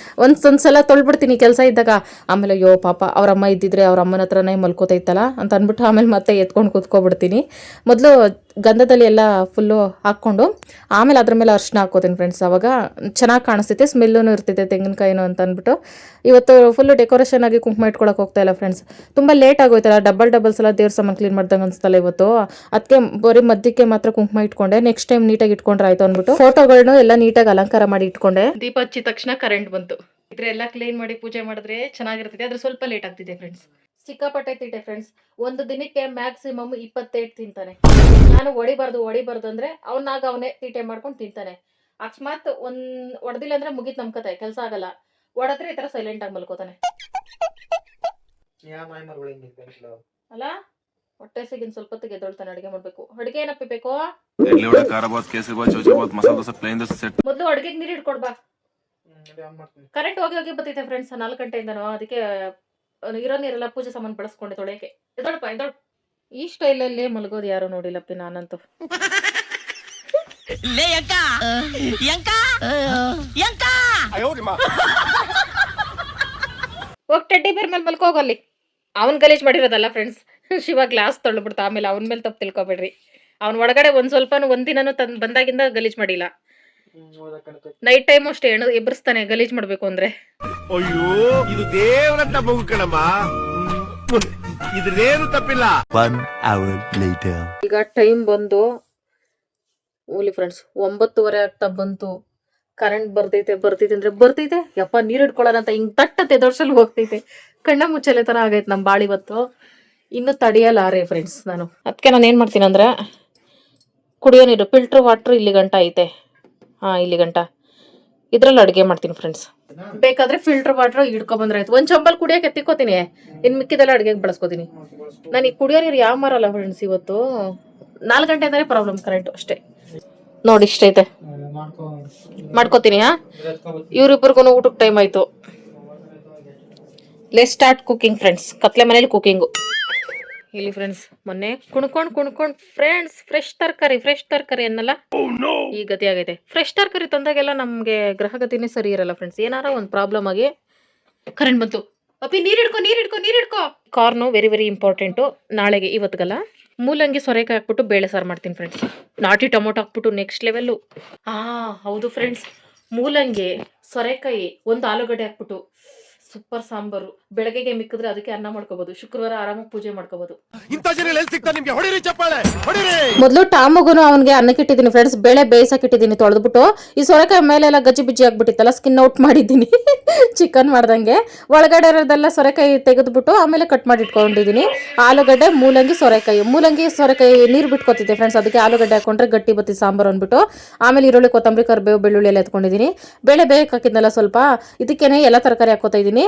ಒಂದ್ಸಲ ತೊಳ್ಬಿಡ್ತೀನಿ ಕೆಲಸ ಇದ್ದಾಗ. ಆಮೇಲೆ ಅಯ್ಯೋ ಪಾಪ ಅವ್ರ ಅಮ್ಮ ಇದ್ದಿದ್ರೆ ಅವ್ರ ಅಮ್ಮನ ಹತ್ರನೇ ಮಲ್ಕೋತೈತಲ್ಲ ಅಂತ ಅಂದ್ಬಿಟ್ಟು ಆಮೇಲೆ ಮತ್ತೆ ಎತ್ಕೊಂಡು ಕೂತ್ಕೊಬಿಡ್ತೀನಿ. ಮೊದಲು ಗಂಧದಲ್ಲಿ ಎಲ್ಲ ಫುಲ್ಲು ಹಾಕ್ಕೊಂಡು ಆಮೇಲೆ ಅದ್ರ ಮೇಲೆ ಅರ್ಶಿನ ಹಾಕೋತೀನಿ ಫ್ರೆಂಡ್ಸ್. ಅವಾಗ ಚೆನ್ನಾಗಿ ಕಾಣಿಸ್ತೈತೆ, ಸ್ಮೆಲ್ಲೂ ಇರ್ತೈತೆ ತೆಂಗಿನಕಾಯಿನೂ ಅಂತ ಅಂದ್ಬಿಟ್ಟು. ಇವತ್ತು ಫುಲ್ಲು ಡೆಕೋರೇಷನ್ ಆಗಿ ಕುಂಕುಮ ಇಟ್ಕೊಳಕ್ಕೆ ಹೋಗ್ತಾ ಇಲ್ಲ ಫ್ರೆಂಡ್ಸ್. ತುಂಬ ಲೇಟ್ ಆಗೋಯ್ತಲ್ಲ, ಡಬಲ್ ಸಲ ದೇವ್ರ ಸಾಮಾನು ಕ್ಲೀನ್ ಮಾಡ್ದಂಗೆ ಅನ್ಸ್ತಲ್ಲ ಇವತ್ತು. ಅದಕ್ಕೆ ಬರೀ ಮಧ್ಯಕ್ಕೆ ಮಾತ್ರ ಕುಂಕುಮ ಇಟ್ಕೊಂಡೆ. ನೆಕ್ಸ್ಟ್ ಟೈಮ್ ನೀಟಾಗಿ ಇಟ್ಕೊಂಡ್ರೆ ಆಯ್ತು ಅಂದ್ಬಿಟ್ಟು ಫೋಟೋಗಳನ್ನೂ ಎಲ್ಲ ನೀಟಾಗಿ ಅಲಂಕಾರ ಮಾಡಿ ಇಟ್ಕೊಂಡೆ. ದೀಪ ಹಚ್ಚಿದ ತಕ್ಷಣ ಕರೆಂಟ್ ಬಂತು. ಇದ್ರೆ ಎಲ್ಲ ಕ್ಲೀನ್ ಮಾಡಿ ಪೂಜೆ ಮಾಡಿದ್ರೆ ಚೆನ್ನಾಗಿರ್ತೈತೆ. ಆದ್ರೆ ಸ್ವಲ್ಪ ಲೇಟ್ ಆಗ್ತಿದೆ ಫ್ರೆಂಡ್ಸ್. ಸಿಕ್ಕಾಪಟ್ಟೆ ತಿಂಟೆ ಫ್ರೆಂಡ್ಸ್. ಒಂದು ದಿನಕ್ಕೆ ಮ್ಯಾಕ್ಸಿಮಮ್ 28 ತಿಂತಾನೆ. ನಾನು ಹೊಡಿಬಾರ್ದು ಅಂದ್ರೆ ಅವನೇ ತೀಟೆ ಮಾಡ್ಕೊಂಡು ತಿಂತಾನೆ. ಅಕಸ್ಮಾತ್ ಹೊಡೆದಿಲ್ಲ ಅಂದ್ರೆ ಮುಗಿತ್ ನಮ್ ಕತೆ, ಕೆಲಸ ಆಗಲ್ಲ. ಹೊಡೆದ್ರೆ ಈ ತರ ಸೈಲೆಂಟ್ ಆಗಿ ಮಲ್ಕೋತಾನೆ ಅಲ್ಲ. ಹೊಟ್ಟೆ ಸಿಗಿನ ಸ್ವಲ್ಪ ಹೊತ್ತಿಗೆ ಎದ್ದೊಳ್ತಾನೆ. ಅಡುಗೆ ಮಾಡ್ಬೇಕು. ಅಡುಗೆ ಏನಪ್ಪ ಬೇಕು? ಮೊದ್ಲು ಅಡುಗೆಗೆ ನೀರು ಇಟ್ಕೊಡ್ಬಾ. ಕರೆಂಟ್ ಹೋಗಿ ಬರ್ತೈತೆ ಫ್ರೆಂಡ್ಸ್ 4 ಗಂಟೆಯಿಂದನೂ. ಅದಕ್ಕೆ ಇರೋ ನೀರೆಲ್ಲ ಪೂಜೆ ಸಾಮಾನು ಬಳಸ್ಕೊಂಡೆ ತೊಳೆಯಕ್ಕೆ. ಎದೊಳಪ್ಪ. ಈ ಸ್ಟೈಲಲ್ಲಿ ಮಲಗೋದು ಯಾರು ನೋಡಿಲ್ಲಪ್ಪಿ ನಾನಂತೂ. ಹೋಗ್ ಟೆಡ್ಡಿ ಬೇರ್ ಮೇಲೆ ಮಲ್ಕೋಗಲ್ಲಿ. ಅವನ್ ಗಲೀಜ್ ಮಾಡಿರೋದಲ್ಲ ಫ್ರೆಂಡ್ಸ್. ಶಿವ ಗ್ಲಾಸ್ ತೊಳ್ಬಿಡ್ತಾ. ಆಮೇಲೆ ಅವನ ಮೇಲೆ ತಪ್ಪು ತಿಳ್ಕೊಬೇಡ್ರಿ. ಅವ್ನ ಒಳಗಡೆ ಒಂದಿನೂ ಬಂದಾಗಿಂದ ಗಲೀಜ್ ಮಾಡಿಲ್ಲ. ನೈಟ್ ಟೈಮ್ ಅಷ್ಟೇ ಎಬ್ಬರಿಸ್ತಾನೆ ಗಲೀಜ್ ಮಾಡ್ಬೇಕು ಅಂದ್ರೆ. ಅಯ್ಯೋ ಇದು ದೇವರಂತ ಮಗು ಕಣಮ್ಮ. ಇದ್ರೇನು ತಪ್ಪಿಲ್ಲ. 1 hour later. ಈಗ ಟೈಮ್ ಬಂದು ಓಲಿ ಫ್ರೆಂಡ್ಸ್ 9:30 ಆಗ್ತಾ ಬಂತು. ಕರೆಂಟ್ ಬರ್ತೈತೆ ಅಂದ್ರೆ ಬರ್ತೈತೆ. ಯಪ್ಪ ನೀರ್ ಹಿಡ್ಕೊಳ್ಳೋಣ ಅಂತ ಹಿಂಗ್ ತಟ್ಟತ್ತೆ ಎದರ್ಸಲ್ಲಿ ಹೋಗ್ತೈತೆ. ಕಣ್ಣ ಮುಚ್ಚಲೆ ತರ ಆಗೈತೆ ನಮ್ ಬಾಳಿ ಇವತ್ತು. ಇನ್ನು ತಡಿಯಲಾರೆ ಫ್ರೆಂಡ್ಸ್ ನಾನು. ಅದಕ್ಕೆ ನಾನು ಏನ್ ಮಾಡ್ತೀನಿ ಅಂದ್ರೆ ಕುಡಿಯೋ ನೀರು ಫಿಲ್ಟರ್ ವಾಟರ್ ಇಲ್ಲಿ ಗಂಟ ಐತೆ. ಇಲ್ಲಿ ಗಂಟ ಇದ್ರಲ್ಲಿ ಅಡುಗೆ ಮಾಡ್ತೀನಿ ಫ್ರೆಂಡ್ಸ್. ಬೇಕಾದ್ರೆ ಫಿಲ್ಟರ್ ವಾಟರ್ ಹಿಡ್ಕೊ ಬಂದ್ರೆ ಆಯ್ತು. ಒಂದ್ ಚಂಬಲ್ ಕುಡಿಯಕ್ಕೆ ಎತ್ತಿಕೋತೀನಿ, ಇನ್ ಮಿಕ್ಕಿದೆಲ್ಲ ಅಡುಗೆಗೆ ಬಳಸ್ಕೋತೀನಿ. ನಾನು ಈ ಕುಡಿಯೋ ನೀರು ಯಾವ ಮಾರಲ್ಲ ಫ್ರೆಂಡ್ಸ್. ಇವತ್ತು 4 ಗಂಟೆ ಅಂದ್ರೆ ಪ್ರಾಬ್ಲಮ್ ಕರೆಂಟ್ ಅಷ್ಟೇ. ನೋಡಿ ಇಷ್ಟೈತೆ ಮಾಡ್ಕೋತೀನಿ. ಇವ್ರಿಬ್ಬರಿಗೂ ಊಟಕ್ಕೆ ಟೈಮ್ ಆಯ್ತು. Let start cooking friends. ಕತ್ಲೆ ಮನೇಲಿ ಕುಕಿಂಗು. ಇಲ್ಲಿ ಫ್ರೆಂಡ್ಸ್ ಮೊನ್ನೆ ಕುಣ್ಕೊಂಡ್ ಫ್ರೆಂಡ್ಸ್ ಫ್ರೆಶ್ ತರಕಾರಿ ಅನ್ನಲ್ಲ, ಈ ಗತಿ ಆಗೈತೆ. ಫ್ರೆಶ್ ತರಕಾರಿ ತಂದಾಗೆಲ್ಲ ನಮ್ಗೆ ಗ್ರಹಗತಿನೇ ಸರಿ ಇರಲ್ಲ ಫ್ರೆಂಡ್ಸ್. ಏನಾರ ಒಂದು ಪ್ರಾಬ್ಲಮ್ ಆಗಿ ಕರೆಂಟ್ ಬಂತು. ಅಪ್ಪಿ ನೀರ್ ಹಿಡ್ಕೊ. ಕಾರ್ನು ವೆರಿ ವೆರಿ ಇಂಪಾರ್ಟೆಂಟು ನಾಳೆಗೆ, ಇವತ್ತಿಗಲ್ಲ. ಮೂಲಂಗಿ ಸೊರೆಕಾಯಿ ಹಾಕ್ಬಿಟ್ಟು ಬೇಳೆ ಸಾರು ಮಾಡ್ತೀನಿ ಫ್ರೆಂಡ್ಸ್. ನಾಟಿ ಟೊಮೊಟೊ ಹಾಕ್ಬಿಟ್ಟು ನೆಕ್ಸ್ಟ್ ಲೆವೆಲ್ಲು. ಹೌದು ಫ್ರೆಂಡ್ಸ್, ಮೂಲಂಗಿ ಸೊರೆಕಾಯಿ ಒಂದು ಆಲೂಗಡ್ಡೆ ಹಾಕ್ಬಿಟ್ಟು ಸೂಪರ್ ಸಾಂಬಾರು. ಬೆಳಗ್ಗೆಗೆ ಮಿಕ್ಕಿದ್ರೆ ಅದಕ್ಕೆ ಅನ್ನ ಮಾಡ್ಕೋಬಹುದು. ಶುಕ್ರವಾರ ಆರಾಮಾಗಿ ಪೂಜೆ ಮಾಡ್ಕೋಬಹುದು. ಇಂಥ ಜನ ಎಲ್ಲಿ ಸಿಗ್ತಾರೆ ನಿಮ್ಗೆ? ಹೊಡಿರಿ ಚಪ್ಪಾಳೆ, ಹೊಡಿರಿ. ಮೊದಲು ಟಾಮಗುನು ಅವನಿಗೆ ಅನ್ನಕ್ಕೆ ಇಟ್ಟಿದ್ದೀನಿ ಫ್ರೆಂಡ್ಸ್. ಬೇಳೆ ಬೇಯಿಸಕ್ಕೆ ಇಟ್ಟಿದ್ದೀನಿ ತೊಳೆದ್ಬಿಟ್ಟು. ಈ ಸೊರೆಕಾಯಿ ಮೇಲೆ ಎಲ್ಲ ಗಜ್ಜಿ ಬಿಜ್ಜಿ ಆಗ್ಬಿಟ್ಟಿತ್ತಲ್ಲ, ಸ್ಕಿನ್ ಔಟ್ ಮಾಡಿದ್ದೀನಿ ಚಿಕನ್ ಮಾಡ್ದಂಗೆ. ಒಳಗಡೆ ಇರೋದೆಲ್ಲ ಸೊರೆಕಾಯಿ ತೆಗೆದ್ಬಿಟ್ಟು ಆಮೇಲೆ ಕಟ್ ಮಾಡಿ ಇಟ್ಕೊಂಡಿದ್ದೀನಿ. ಆಲೂಗಡ್ಡೆ, ಮೂಲಂಗಿ ಸೊರೆಕಾಯಿ ನೀರು ಬಿಟ್ಕೊತಿದ್ದೆ ಫ್ರೆಂಡ್ಸ್. ಅದಕ್ಕೆ ಆಲೂಗಡ್ಡೆ ಹಾಕೊಂಡ್ರೆ ಗಟ್ಟಿ ಬತ್ತಿ ಸಾಂಬಾರು ಅಂದ್ಬಿಟ್ಟು. ಆಮೇಲೆ ಈರುಳ್ಳಿ, ಕೊತ್ತಂಬರಿ, ಕರಿಬೇವು, ಬೆಳ್ಳುಳ್ಳಿ ಎಲ್ಲ ಎತ್ಕೊಂಡಿದ್ದೀನಿ. ಬೇಳೆ ಬೇಯಕ್ಕೆ ಹಾಕಿದ್ನಲ್ಲ ಸ್ವಲ್ಪ, ಇದಕ್ಕೇನೆ ಎಲ್ಲ ತರಕಾರಿ ಹಾಕೋತಾ ಇದ್ದೀನಿ.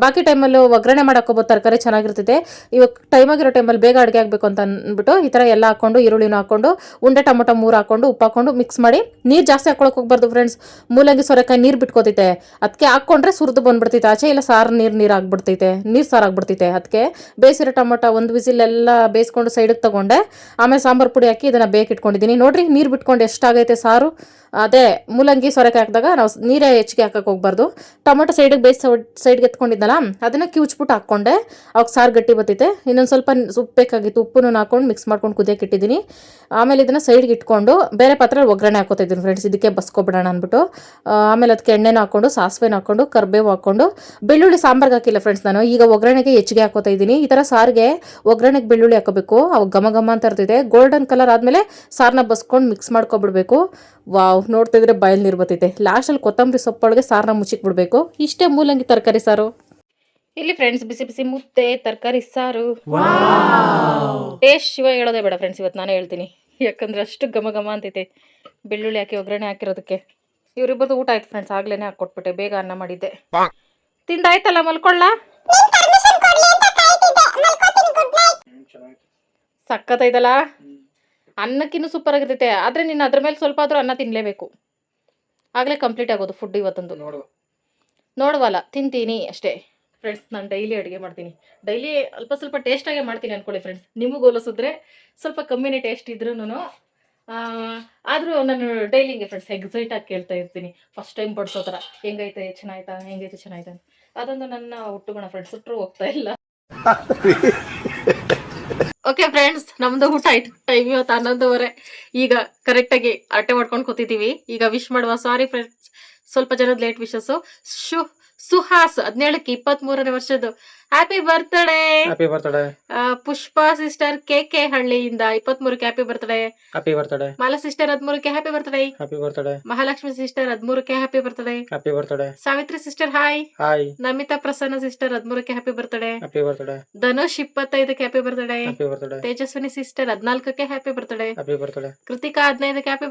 ಬಾಕಿ ಟೈಮಲ್ಲೂ ಒಗ್ಗರಣೆ ಮಾಡಾಕೋಬೋದು, ತರಕಾರಿ ಚೆನ್ನಾಗಿರ್ತೈತೆ. ಇವಾಗ ಟೈಮ್ ಆಗಿರೋ ಟೈಮಲ್ಲಿ ಬೇಗ ಅಡುಗೆ ಆಗಬೇಕು ಅಂತ ಅಂದ್ಬಿಟ್ಟು ಈ ಥರ ಎಲ್ಲ ಹಾಕೊಂಡು, ಈರುಳ್ಳಿನೂ ಹಾಕೊಂಡು, ಉಂಡೆ ಟೊಮೊಟೊ 3 ಹಾಕೊಂಡು, ಉಪ್ಪು ಹಾಕೊಂಡು ಮಿಕ್ಸ್ ಮಾಡಿ. ನೀರು ಜಾಸ್ತಿ ಹಾಕೊಳಕ್ಕೆ ಹೋಗ್ಬಾರ್ದು ಫ್ರೆಂಡ್ಸ್. ಮೂಲಂಗಿ ಸೊರೆಕಾಯಿ ನೀರು ಬಿಟ್ಕೋತೈತೆ. ಅದಕ್ಕೆ ಹಾಕ್ಕೊಂಡ್ರೆ ಸುರಿದು ಬಂದ್ಬಿಡ್ತೈತೆ ಆಚೆ, ಇಲ್ಲ ಸಾರು ನೀರು ಆಗ್ಬಿಡ್ತೈತೆ, ಸಾರು ಆಗ್ಬಿಡ್ತೈತೆ. ಅದಕ್ಕೆ ಬೇಯಿಸಿರೋ ಟೊಮೊಟೊ 1 ವಿಸಿಲ್ ಎಲ್ಲ ಬೇಯಿಸ್ಕೊಂಡು ಸೈಡಿಗೆ ತಗೊಂಡೆ. ಆಮೇಲೆ ಸಾಂಬಾರು ಪುಡಿ ಹಾಕಿ ಇದನ್ನು ಬೇಕಿಟ್ಕೊಂಡಿದ್ದೀನಿ. ನೋಡ್ರಿ ನೀರು ಬಿಟ್ಕೊಂಡು ಎಷ್ಟಾಗೈತೆ ಸಾರು. ಅದೇ ಮೂಲಂಗಿ ಸೊರೆಕಾಯಿ ಹಾಕಿದಾಗ ನಾವು ನೀರೇ ಹೆಚ್ಚಿಗೆ ಹಾಕಕ್ಕೆ ಹೋಗ್ಬಾರ್ದು. ಟೊಮೊಟೊ ಸೈಡಿಗೆ ಸೈಡ್ಗೆ ಎತ್ಕೊಂಡಿದ್ದಲ್ಲ, ಅದನ್ನು ಕಿವುಚ್ಬಿಟ್ಟು ಹಾಕ್ಕೊಂಡೆ. ಅವಾಗ ಸಾರು ಗಟ್ಟಿ ಬರ್ತೈತೆ. ಇನ್ನೊಂದು ಸ್ವಲ್ಪ ಉಪ್ಪು ಬೇಕಾಗಿತ್ತು, ಉಪ್ಪನ್ನು ಹಾಕೊಂಡು ಮಿಕ್ಸ್ ಮಾಡ್ಕೊಂಡು ಕುದಿಯಕ್ಕೆ ಇಟ್ಟಿದ್ದೀನಿ. ಆಮೇಲೆ ಇದನ್ನು ಸೈಡ್ಗೆ ಇಟ್ಕೊಂಡು ಬೇರೆ ಪಾತ್ರೆಯಲ್ಲಿ ಒಗ್ಗರಣೆ ಹಾಕೋತಾ ಇದ್ದೀನಿ ಫ್ರೆಂಡ್ಸ್. ಇದಕ್ಕೆ ಬಸ್ಕೊಬಿಡೋಣ ಅಂದ್ಬಿಟ್ಟು. ಆಮೇಲೆ ಅದಕ್ಕೆ ಎಣ್ಣೆನ ಹಾಕೊಂಡು, ಸಾಸಿವೆನ ಹಾಕೊಂಡು, ಕರಿಬೇವು ಹಾಕೊಂಡು, ಬೆಳ್ಳುಳ್ಳಿ ಸಾಂಬಾರ್ಗೆ ಹಾಕಿಲ್ಲ ಫ್ರೆಂಡ್ಸ್ ನಾನು. ಈಗ ಒಗ್ಗರಣೆಗೆ ಹೆಚ್ಚಿಗೆ ಹಾಕೋತಾ ಇದ್ದೀನಿ. ಈ ಥರ ಸಾರಿಗೆ ಒಗ್ಗರಣೆಗೆ ಬೆಳ್ಳುಳ್ಳಿ ಹಾಕೋಬೇಕು. ಅವಾಗ ಘಮ ಅಂತ ಇರ್ತೈತೆ. ಗೋಲ್ಡನ್ ಕಲರ್ ಆದಮೇಲೆ ಸಾರನ್ನ ಬಸ್ಕೊಂಡು ಮಿಕ್ಸ್ ಮಾಡ್ಕೊಬಿಡ್ಬೇಕು. ವಾವ್, ನೋಡ್ತಿದ್ರೆ ಬಾಯಲ್ಲಿ ನೀರು ಬರ್ತೈತೆ. ಲಾಸ್ಟಲ್ಲಿ ಕೊತ್ತಂಬರಿ ಸೊಪ್ಪೊಳಗೆ ಸಾರನ್ನ ಮುಚ್ಚಿಕ್ಬಿಡ್ಬೇಕು. ಇಷ್ಟೇ ಮೂಲಂಗಿ ತರಕಾರಿ ಸಾರು. ಇಲ್ಲಿ ಫ್ರೆಂಡ್ಸ್ ಬಿಸಿ ಬಿಸಿ ಮುದ್ದೆ, ತರಕಾರಿ ಸಾರು. ಟೇಸ್ಟ್ ಶಿವ ಹೇಳೋದೇ ಬೇಡ ಫ್ರೆಂಡ್ಸ್, ಇವತ್ತು ನಾನೇ ಹೇಳ್ತೀನಿ. ಯಾಕಂದ್ರೆ ಅಷ್ಟು ಘಮ ಅಂತೈತೆ ಬೆಳ್ಳುಳ್ಳಿ ಹಾಕಿ ಒಗ್ಗರಣೆ ಹಾಕಿರೋದಕ್ಕೆ. ಇವರಿಬ್ಬರದು ಊಟ ಆಯ್ತು ಫ್ರೆಂಡ್ಸ್, ಆಗ್ಲೇನೆ ಹಾಕೊಟ್ಬಿಟ್ಟೆ. ಬೇಗ ಅನ್ನ ಮಾಡಿದ್ದೆ. ತಿಂದಾಯ್ತಲ್ಲ, ಮಲ್ಕೊಳ್ಳ. ಸಕ್ಕತ್ತೈತಲ್ಲ, ಅನ್ನಕ್ಕಿನ್ನೂ ಸೂಪರ್ ಆಗಿರ್ತೈತೆ. ಆದ್ರೆ ನೀನು ಅದ್ರ ಮೇಲೆ ಸ್ವಲ್ಪ ಆದ್ರೂ ಅನ್ನ ತಿನ್ಲೇಬೇಕು, ಆಗ್ಲೇ ಕಂಪ್ಲೀಟ್ ಆಗೋದು ಫುಡ್ ಇವತ್ತೊಂದು. ನೋಡುವಲ್ಲ, ತಿಂತೀನಿ ಅಷ್ಟೇ ಫ್ರೆಂಡ್ಸ್. ನಾನು ಡೈಲಿ ಅಡುಗೆ ಮಾಡ್ತೀನಿ. ಡೈಲಿ ಅಲ್ಪ ಸ್ವಲ್ಪ ಟೇಸ್ಟಾಗೆ ಮಾಡ್ತೀನಿ ಅನ್ಕೊಳ್ಳಿ ಫ್ರೆಂಡ್ಸ್. ನಿಮಗೆ ಹೋಲಿಸಿದ್ರೆ ಸ್ವಲ್ಪ ಕಮ್ಮಿನೇ ಟೇಸ್ಟ್ ಇದ್ರೂ ಆದರೂ ನಾನು ಡೈಲಿಗೆ ಫ್ರೆಂಡ್ಸ್ ಎಕ್ಸೈಟ್ ಆಗಿ ಕೇಳ್ತಾ ಇರ್ತೀನಿ. ಫಸ್ಟ್ ಟೈಮ್ ಬಡಿಸೋ ಥರ ಹೆಂಗೈತೆ ಚೆನ್ನಾಯ್ತಾ ಅಂತ. ಅದೊಂದು ನನ್ನ ಹುಟ್ಟುಗುಣ ಫ್ರೆಂಡ್ಸ್. ಸುಟ್ಟರು ಹೋಗ್ತಾ ಇಲ್ಲ. ಓಕೆ ಫ್ರೆಂಡ್ಸ್, ನಮ್ದು ಊಟ ಆಯ್ತು. ಟೈಮ್ ಇವತ್ತು 11:30. ಈಗ ಕರೆಕ್ಟಾಗಿ ಅರಟೆ ಮಾಡ್ಕೊಂಡು ಕೂತಿದ್ದೀವಿ. ಈಗ ವಿಶ್ ಮಾಡುವ. ಸಾರಿ ಫ್ರೆಂಡ್ಸ್, ಸ್ವಲ್ಪ ಜನದ ಲೇಟ್ ವಿಶಸ್ಸು. ಸುಹಾಸ್ 17ಕ್ಕೆ 23ನೇ ವರ್ಷದ್ದು happy birthday. Pushpa sister KK ಹಳ್ಳಿಯಿಂದ 23ಕ್ಕೆ ಹ್ಯಾಪಿ ಬರ್ತ್ಡೇ. ಮಾಲಾ ಸಿಸ್ಟರ್ 13ಕ್ಕೆ ಹ್ಯಾಪಿ ಬರ್ತ್ಡೇ. ಮಹಾಲಕ್ಷ್ಮಿ ಸಿಸ್ಟರ್ 13ಕ್ಕೆ happy birthday. Savitri sister hi. Namita Prasanna sister 13ಕ್ಕೆ ಹ್ಯಾಪಿ ಬರ್ತ್ಡೇ. ಧನುಷ್ 25ಕ್ಕೆ ಹ್ಯಾಪಿ ಬರ್ತ್ಡೇ. ತೇಜಸ್ವಿನಿ ಸಿಸ್ಟರ್ 14ಕ್ಕೆ ಹ್ಯಾಪಿ ಬರ್ತ್ಡೇ. ಕೃತಿಕಾ 15ಕ್ಕೆ ಹ್ಯಾಪಿ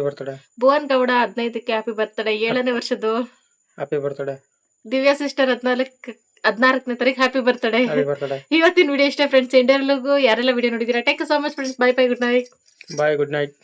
ಬರ್ತ್ಡೇ. ಭುವನ್ ಗೌಡ 15ಕ್ಕೆ ಹ್ಯಾಪಿ ಬರ್ತ್ಡೇ, 7ನೇ ವರ್ಷದ್ದು. ದಿವ್ಯಾ ಸಿಸ್ಟರ್ 14ನೇ ತಾರೀಕು ಹ್ಯಾಪಿ ಬರ್ತ್ಡೇ. ಇವತ್ತಿನ ವಿಡಿಯೋ ಇಷ್ಟೇ ಫ್ರೆಂಡ್ಸ್. ಎಂಡರ್ಲಗೂ ಯಾರೆಲ್ಲ ವಿಡಿಯೋ ನೋಡಿದೀರಾ, take so much friends. Bye good night.